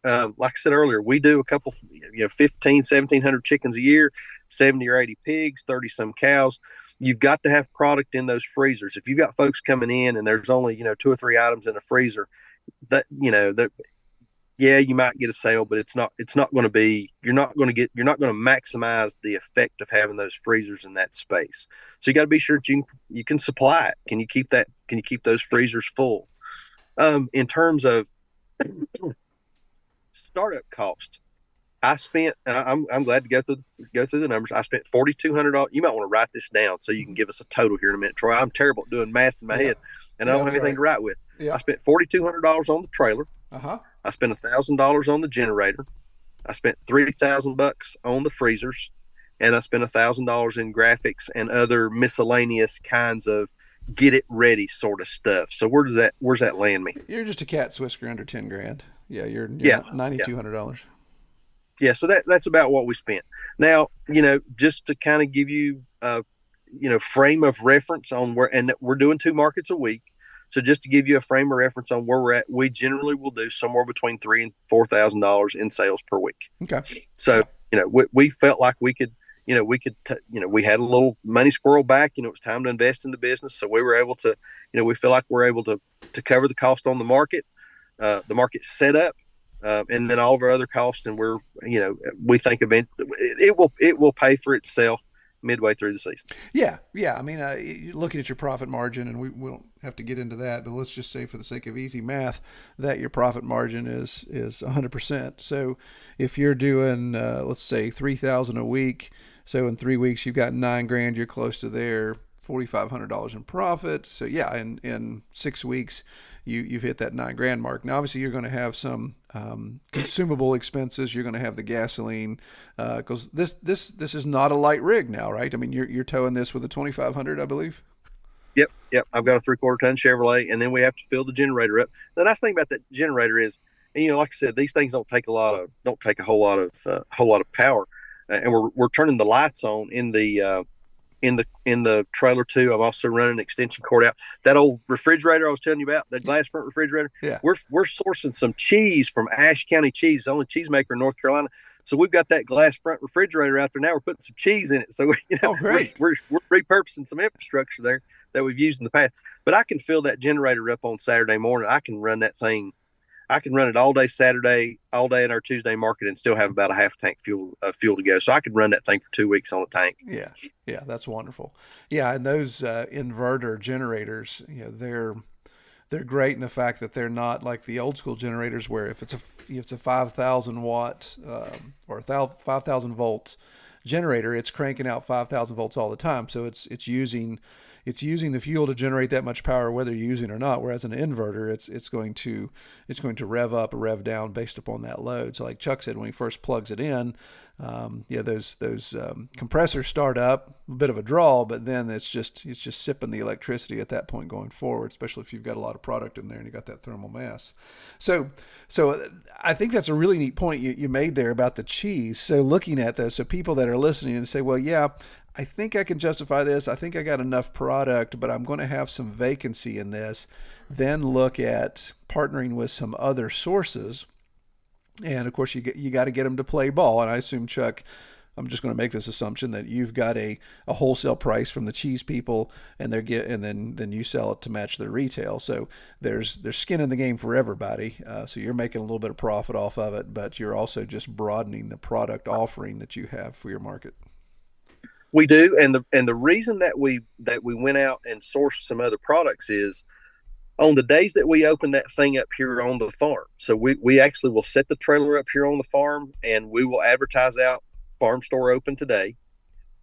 Like I said earlier, we do a couple, 1,700 chickens a year, 70 or 80 pigs, 30 some cows. You've got to have product in those freezers. If you've got folks coming in and there's only, 2 or 3 items in a freezer, you might get a sale, but it's not going to be, you're not going to maximize the effect of having those freezers in that space. So you got to be sure that you can supply it. Can you keep those freezers full? In terms of startup cost, I spent, and I'm glad to go through the numbers. I spent $4,200. You might want to write this down so you can give us a total here in a minute, Troy. I'm terrible at doing math in my head, and I don't have anything to write with. Yeah. I spent $4,200 on the trailer. I spent $1,000 on the generator. I spent $3,000 on the freezers, and I spent $1,000 in graphics and other miscellaneous kinds of get it ready sort of stuff. So where's that land me? You're just a cat's whisker under 10 grand. Yeah, you're $9,200. Yeah, so that's about what we spent. Now, just to kind of give you frame of reference on where, and we're doing 2 markets a week. So just to give you a frame of reference on where we're at, we generally will do somewhere between $3,000 and $4,000 in sales per week. Okay. So, we felt like we could, we had a little money squirrel back, it was time to invest in the business. So we were able to, we feel like we're able to cover the cost on the market set up, and then all of our other costs. And we're, we think it will pay for itself midway through the season. Yeah. I mean, looking at your profit margin, and we don't have to get into that, but let's just say for the sake of easy math that your profit margin is 100%. So if you're doing, let's say $3,000 a week, so in 3 weeks you've got $9 grand, you're close to there, $4,500 in profit. So yeah, in 6 weeks you've hit that $9 grand mark. Now obviously you're going to have some consumable expenses. You're going to have the gasoline, because this is not a light rig now, right? I mean, you're towing this with a 2,500, I believe. Yep. I've got a 3/4 ton Chevrolet, and then we have to fill the generator up. The nice thing about that generator is, and like I said, these things don't take a whole lot of power, and we're turning the lights on in the trailer too. I'm also running an extension cord out. That old refrigerator I was telling you about, that glass front refrigerator. Yeah. We're sourcing some cheese from Ashe County Cheese, the only cheese maker in North Carolina. So we've got that glass front refrigerator out there now. We're putting some cheese in it. So Oh, great. we're repurposing some infrastructure there that we've used in the past. But I can fill that generator up on Saturday morning. I can run that thing. I can run it all day Saturday, all day in our Tuesday market, and still have about a half tank fuel to go. So I could run that thing for 2 weeks on a tank. Yeah, yeah, that's wonderful. Yeah, and those inverter generators, they're great in the fact that they're not like the old school generators where if it's a 5,000 watt or 5,000 volt generator, it's cranking out 5,000 volts all the time. So it's using the fuel to generate that much power whether you're using it or not. Whereas an inverter, it's going to rev up or rev down based upon that load. So like Chuck said, when he first plugs it in, those compressors start up, a bit of a draw, but then it's just sipping the electricity at that point going forward, especially if you've got a lot of product in there and you got that thermal mass. So I think that's a really neat point you made there about the cheese. So looking at those, so people that are listening and say, well, yeah, I think I can justify this. I think I got enough product, but I'm going to have some vacancy in this. Then look at partnering with some other sources. And of course, you got to get them to play ball. And I assume, Chuck, I'm just going to make this assumption that you've got a wholesale price from the cheese people, and then you sell it to match their retail. So there's skin in the game for everybody. So you're making a little bit of profit off of it, but you're also just broadening the product offering that you have for your market. We do, and the reason that we went out and sourced some other products is on the days that we open that thing up here on the farm. So we actually will set the trailer up here on the farm, and we will advertise out farm store open today.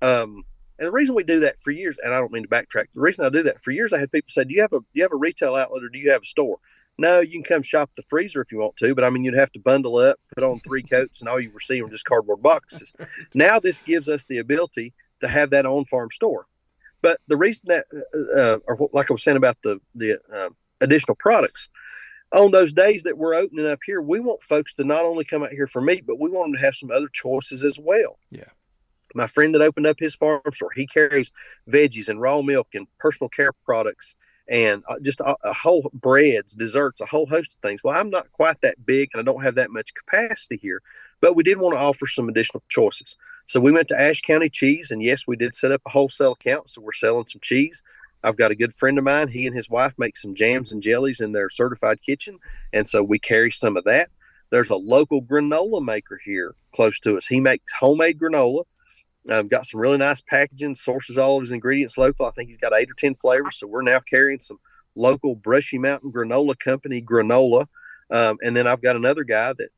And the reason we do that for years, and I don't mean to backtrack, the reason I do that for years, I had people say, do you have a retail outlet or do you have a store? No, you can come shop the freezer if you want to, but I mean, you'd have to bundle up, put on 3 coats, and all you receive are just cardboard boxes. Now this gives us the ability to have that on-farm store. But the reason that, or like I was saying about the additional products, on those days that we're opening up here, we want folks to not only come out here for meat, but we want them to have some other choices as well. Yeah. My friend that opened up his farm store, he carries veggies and raw milk and personal care products and just a whole breads, desserts, a whole host of things. Well, I'm not quite that big and I don't have that much capacity here, but we did want to offer some additional choices. So we went to Ashe County Cheese, and yes, we did set up a wholesale account. So we're selling some cheese. I've got a good friend of mine. He and his wife make some jams and jellies in their certified kitchen. And so we carry some of that. There's a local granola maker here close to us. He makes homemade granola. Got some really nice packaging, sources all of his ingredients local. I think he's got 8 or 10 flavors. So we're now carrying some local Brushy Mountain Granola Company granola. And then I've got another guy that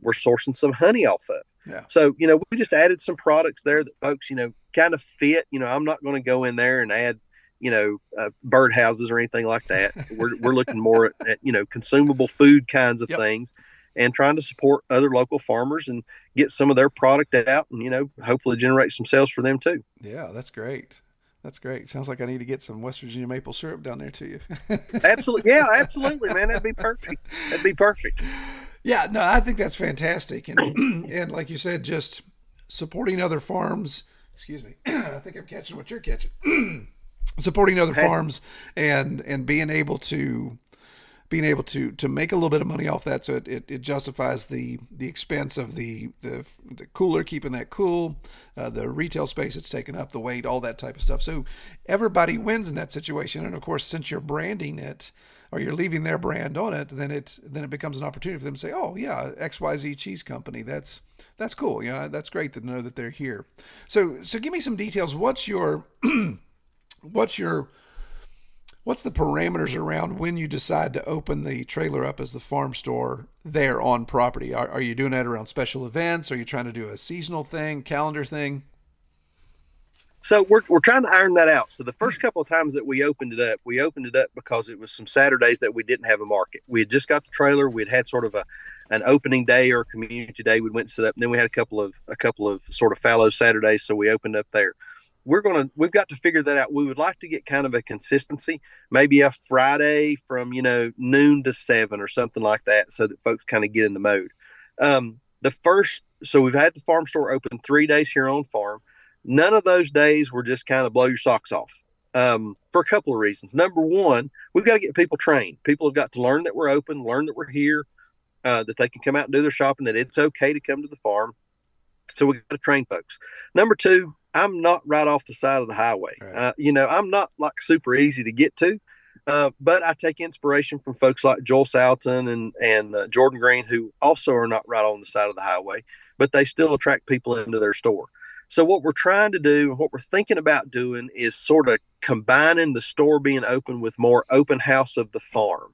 we're sourcing some honey off of. Yeah. So, we just added some products there that folks, kind of fit. I'm not going to go in there and add, birdhouses or anything like that. We're looking more at consumable food kinds of things, and trying to support other local farmers and get some of their product out and, hopefully generate some sales for them too. Yeah, that's great. That's great. Sounds like I need to get some West Virginia maple syrup down there to you. Absolutely. Yeah, absolutely, man. That'd be perfect. Yeah, no, I think that's fantastic. And and like you said, just supporting other farms. Excuse me. I think I'm catching what you're catching. Supporting other farms and being able to make a little bit of money off that, so it justifies the expense of the cooler, keeping that cool, the retail space it's taken up, the weight, all that type of stuff. So everybody wins in that situation. And of course, since you're branding it or you're leaving their brand on it, then it becomes an opportunity for them to say, oh yeah, XYZ Cheese Company, that's cool. That's great to know that they're here. So give me some details. What's the parameters around when you decide to open the trailer up as the farm store there on property? Are you doing that around special events? Are you trying to do a seasonal thing, calendar thing? So we're trying to iron that out. So the first couple of times that we opened it up because it was some Saturdays that we didn't have a market. We had just got the trailer. We'd had sort of an opening day or a community day. We went and set up, and then we had a couple of sort of fallow Saturdays. So we opened up there. We've got to figure that out. We would like to get kind of a consistency, maybe a Friday from, noon to 7 or something like that, so that folks kind of get in the mode. So we've had the farm store open 3 days here on farm. None of those days were just kind of blow your socks off, for a couple of reasons. Number one, we've got to get people trained. People have got to learn that we're open, learn that we're here, that they can come out and do their shopping, that it's okay to come to the farm. So we got to train folks. Number two, I'm not right off the side of the highway. Right. I'm not like super easy to get to, but I take inspiration from folks like Joel Salatin and Jordan Green, who also are not right on the side of the highway, but they still attract people into their store. So what we're trying to do and what we're thinking about doing is sort of combining the store being open with more open house of the farm.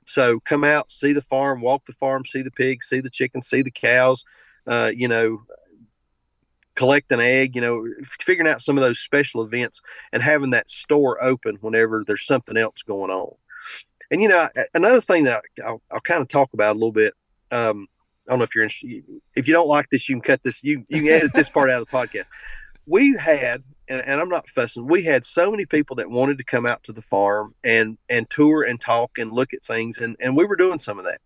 So come out, see the farm, walk the farm, see the pigs, see the chickens, see the cows, uh, you know, collect an egg, figuring out some of those special events and having that store open whenever there's something else going on. And, another thing that I'll kind of talk about a little bit, I don't know if you're interested. If you don't like this, you can cut this. You can edit this part out of the podcast. We had, and I'm not fussing, we had so many people that wanted to come out to the farm and tour and talk and look at things. And we were doing some of that.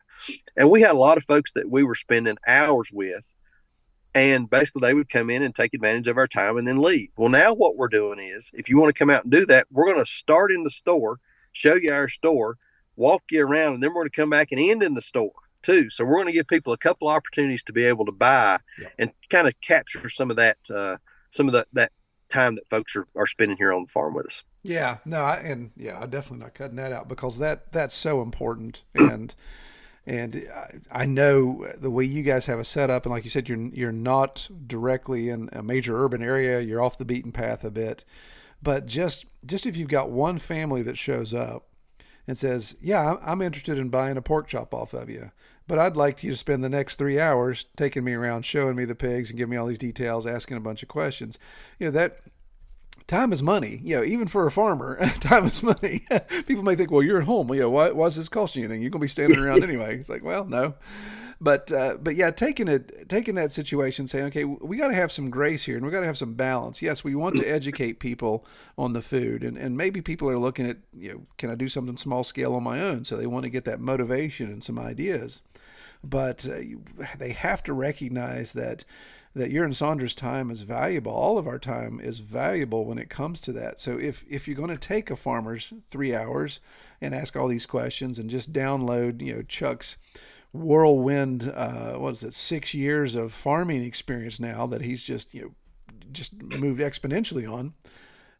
And we had a lot of folks that we were spending hours with. And basically, they would come in and take advantage of our time and then leave. Well, now what we're doing is, if you want to come out and do that, we're going to start in the store, show you our store, walk you around, and then we're going to come back and end in the store too. So we're going to give people a couple opportunities to be able to buy and kind of capture some of that that time that folks are spending here on the farm with us. Yeah, no, I'm definitely not cutting that out because that's so important. And I know the way you guys have a setup, and like you said, you're not directly in a major urban area. You're off the beaten path a bit, but just if you've got one family that shows up and says, "Yeah, I'm interested in buying a pork chop off of you, but I'd like you to spend the next 3 hours taking me around, showing me the pigs, and giving me all these details, asking a bunch of questions," that. Time is money, even for a farmer, time is money. People may think, well, you're at home. Well, why is this costing you anything? You're going to be standing around anyway. It's like, well, no. But yeah, taking that situation, saying, okay, we got to have some grace here and we got to have some balance. Yes, we want to educate people on the food. And maybe people are looking at, can I do something small scale on my own? So they want to get that motivation and some ideas. But they have to recognize that your and Sandra's time is valuable. All of our time is valuable when it comes to that. So if you're going to take a farmer's 3 hours and ask all these questions and just download, Chuck's whirlwind, 6 years of farming experience now that he's just moved exponentially on,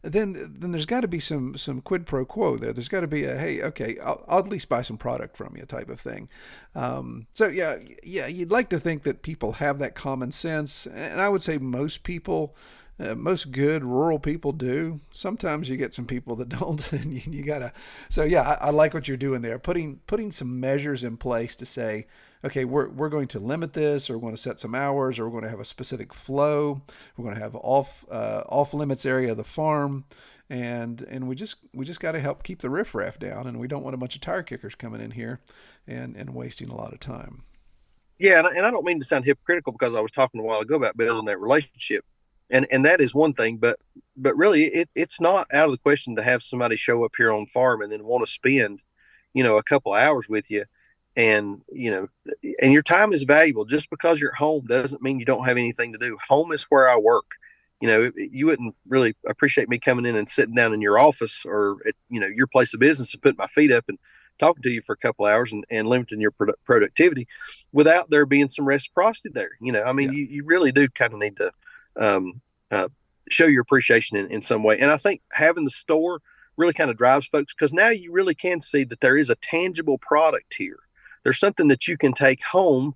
then there's got to be some quid pro quo there. There's got to be a, hey, okay, I'll at least buy some product from you type of thing. So yeah, you'd like to think that people have that common sense, and I would say most people, most good rural people do. Sometimes you get some people that don't, and you gotta. So yeah, I like what you're doing there, putting some measures in place to say, okay, we're going to limit this, or we're going to set some hours, or we're going to have a specific flow. We're going to have off limits area of the farm, and we just got to help keep the riffraff down, and we don't want a bunch of tire kickers coming in here and wasting a lot of time. Yeah, and I don't mean to sound hypocritical because I was talking a while ago about building that relationship, and that is one thing, but really it's not out of the question to have somebody show up here on farm and then want to spend, a couple hours with you. And, and your time is valuable. Just because you're at home doesn't mean you don't have anything to do. Home is where I work. You wouldn't really appreciate me coming in and sitting down in your office or at, your place of business and putting my feet up and talking to you for a couple hours and limiting your productivity without there being some reciprocity there. You really do kind of need to show your appreciation in some way. And I think having the store really kind of drives folks because now you really can see that there is a tangible product here. There's something that you can take home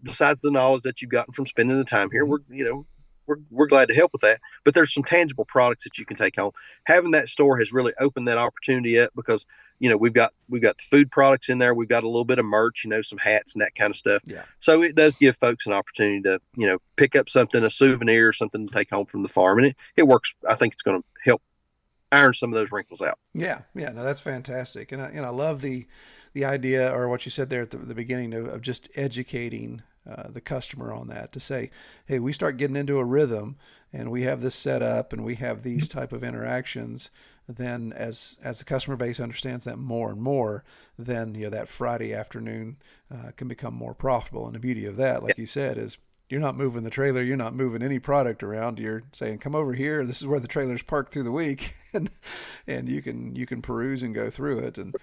besides the knowledge that you've gotten from spending the time here. We're glad to help with that, but there's some tangible products that you can take home. Having that store has really opened that opportunity up because we've got the food products in there. We've got a little bit of merch, some hats and that kind of stuff. Yeah. So it does give folks an opportunity to pick up something, a souvenir, or something to take home from the farm, and it works. I think it's going to help iron some of those wrinkles out. Yeah, no, that's fantastic, and I love the idea, or what you said there at the beginning of just educating the customer on that, to say, hey, we start getting into a rhythm and we have this set up and we have these type of interactions, then as the customer base understands that more and more, then that Friday afternoon can become more profitable. And the beauty of that, like you said, is you're not moving the trailer, you're not moving any product around. You're saying, come over here, this is where the trailer's parked through the week, and you can peruse and go through it, and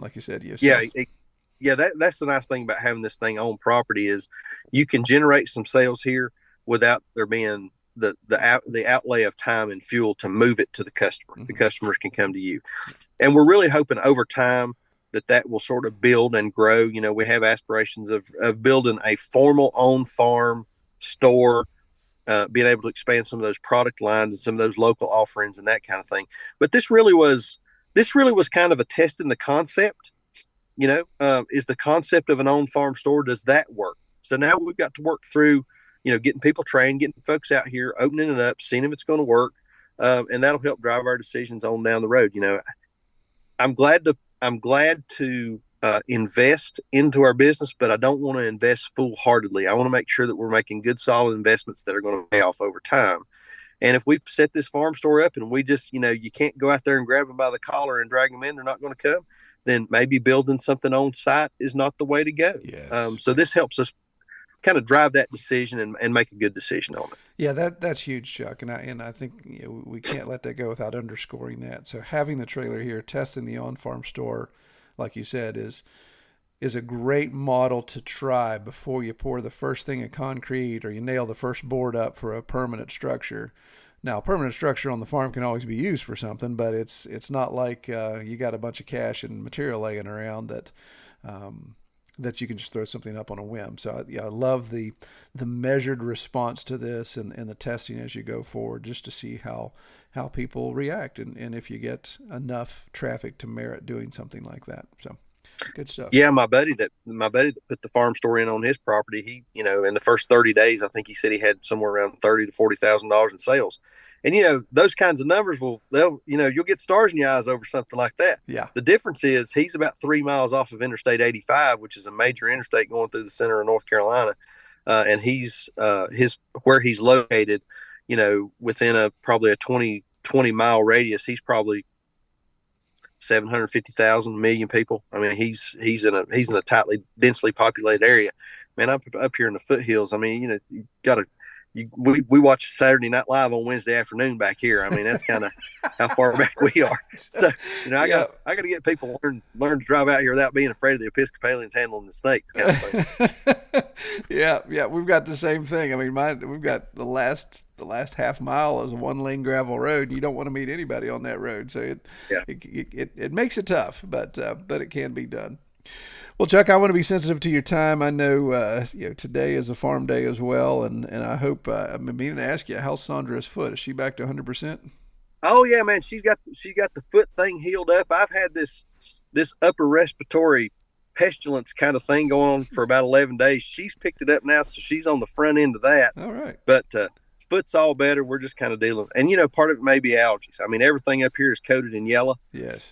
like you said, that's the nice thing about having this thing on property is you can generate some sales here, without there being the outlay of time and fuel to move it to the customer. The customers can come to you, and we're really hoping over time that will sort of build and grow. We have aspirations of building a formal on farm store, being able to expand some of those product lines and some of those local offerings and that kind of thing. But this really was kind of a test in the concept. Is the concept of an on farm store, does that work? So now we've got to work through, getting people trained, getting folks out here, opening it up, seeing if it's going to work, and that'll help drive our decisions on down the road. I'm glad to invest into our business, but I don't want to invest foolhardily. I want to make sure that we're making good, solid investments that are going to pay off over time. And if we set this farm store up and we just, you can't go out there and grab them by the collar and drag them in, they're not going to come, then maybe building something on site is not the way to go. Yes. So this helps us kind of drive that decision and make a good decision on it. Yeah, that's huge, Chuck, and I think we can't let that go without underscoring that. So having the trailer here, testing the on-farm store, like you said, is a great model to try before you pour the first thing of concrete or you nail the first board up for a permanent structure. Now, a permanent structure on the farm can always be used for something, but it's not like you got a bunch of cash and material laying around that you can just throw something up on a whim. So I love the measured response to this and the testing as you go forward, just to see how people react and if you get enough traffic to merit doing something like that. So good stuff. Yeah, my buddy that put the farm store in on his property, he, in the first 30 days, I think he said he had somewhere around $30,000 to $40,000 in sales. And those kinds of numbers you'll get stars in your eyes over something like that. Yeah. The difference is he's about 3 miles off of Interstate 85, which is a major interstate going through the center of North Carolina, and he's where he's located. Within probably a 20 mile radius, he's probably 750,000 million people. I mean, he's in a tightly, densely populated area. Man, up here in the foothills. I mean, you got to. We watch Saturday Night Live on Wednesday afternoon back here. I mean, that's kind of how far back we are. So, I got to get people learn to drive out here without being afraid of the Episcopalians handling the snakes, kind of thing. Yeah, we've got the same thing. I mean, we've got the last half mile is a 1-lane gravel road, and you don't want to meet anybody on that road. So it makes it tough, but it can be done. Well, Chuck, I want to be sensitive to your time. I know, today is a farm day as well, and I hope I'm meaning to ask you, how's Sandra's foot? Is she back to 100%? Oh yeah, man, she got the foot thing healed up. I've had this upper respiratory pestilence kind of thing going on for about 11 days. She's picked it up now, so she's on the front end of that. All right, but foot's all better. We're just kind of dealing, and part of it may be allergies. I mean, everything up here is coated in yellow. Yes.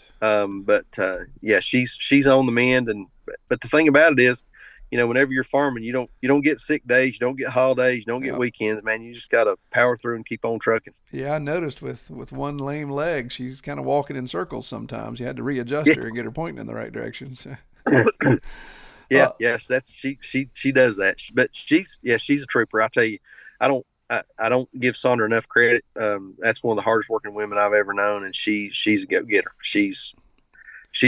She's on the mend, but the thing about it is, whenever you're farming, you don't get sick days, you don't get holidays, you don't get weekends, man. You just got to power through and keep on trucking. Yeah, I noticed with one lame leg, she's kind of walking in circles sometimes. You had to readjust her and get her pointing in the right direction. So. Yes, she does that. But she's a trooper. I tell you, I don't give Sandra enough credit. That's one of the hardest working women I've ever known, and she's a go getter. She's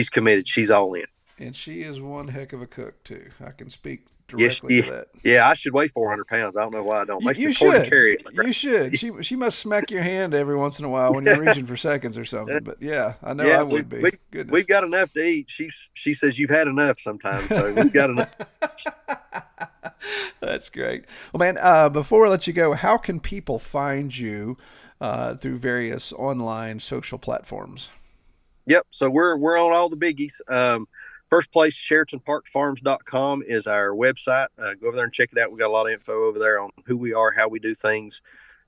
committed. She's all in. And she is one heck of a cook too. I can speak directly to that. Yeah, I should weigh 400 pounds. I don't know why I don't. You should. Carry it. You should. She must smack your hand every once in a while when you're reaching for seconds or something. But yeah, I know I would be. We've got enough to eat. She says you've had enough sometimes, so we've got enough. That's great. Well, man, before I let you go, how can people find you through various online social platforms? Yep. So we're on all the biggies. First place, SheratonParkFarms.com is our website. Go over there and check it out. We got a lot of info over there on who we are, how we do things,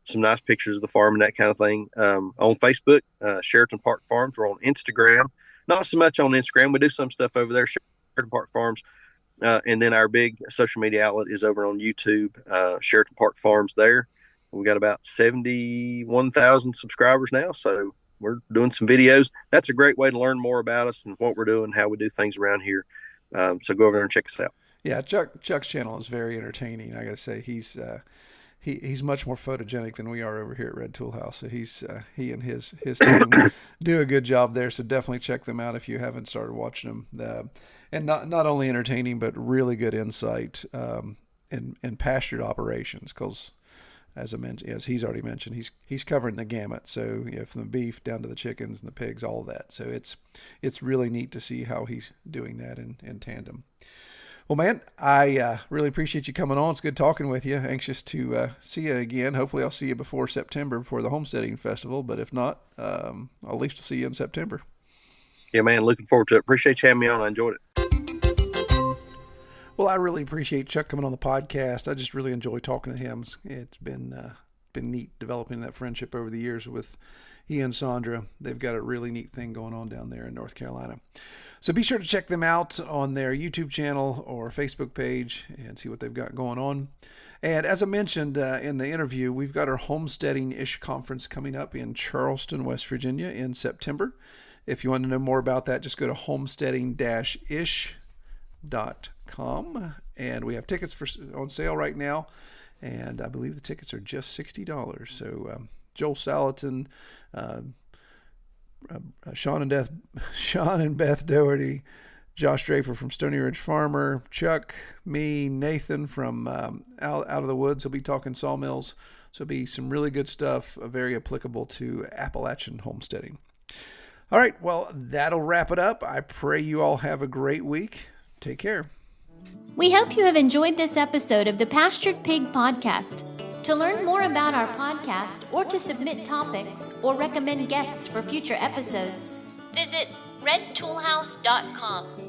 some nice pictures of the farm and that kind of thing. On Facebook, Sheraton Park Farms. We're on Instagram. Not so much on Instagram. We do some stuff over there, Sheraton Park Farms. And then our big social media outlet is over on YouTube, Sheraton Park Farms there. We've got about 71,000 subscribers now, so we're doing some videos. That's a great way to learn more about us and what we're doing, how we do things around here. So go over there and check us out. Yeah, Chuck's channel is very entertaining. I got to say, he's much more photogenic than we are over here at Red Tool House. So he and his team do a good job there. So definitely check them out if you haven't started watching them. And not only entertaining, but really good insight in pastured operations, because as he's already mentioned, he's covering the gamut. So from the beef down to the chickens and the pigs, all of that. So it's really neat to see how he's doing that in tandem. Well, man, I really appreciate you coming on. It's good talking with you. Anxious to see you again. Hopefully I'll see you before September, before the Homesteading Festival. But if not, at least we'll see you in September. Yeah, man, looking forward to it. Appreciate you having me on. I enjoyed it. Well, I really appreciate Chuck coming on the podcast. I just really enjoy talking to him. It's been neat developing that friendship over the years with he and Sandra. They've got a really neat thing going on down there in North Carolina. So be sure to check them out on their YouTube channel or Facebook page and see what they've got going on. And as I mentioned in the interview, we've got our Homesteading-ish conference coming up in Charleston, West Virginia in September. If you want to know more about that, just go to homesteading-ish.com. And we have tickets on sale right now. And I believe the tickets are just $60. So Joel Salatin, Sean and Beth Doherty, Josh Draper from Stony Ridge Farmer, Chuck, me, Nathan from out of the Woods. He'll be talking sawmills. So it'll be some really good stuff, very applicable to Appalachian homesteading. All right, well, that'll wrap it up. I pray you all have a great week. Take care. We hope you have enjoyed this episode of the Pastured Pig Podcast. To learn more about our podcast or to submit topics or recommend guests for future episodes, visit redtoolhouse.com.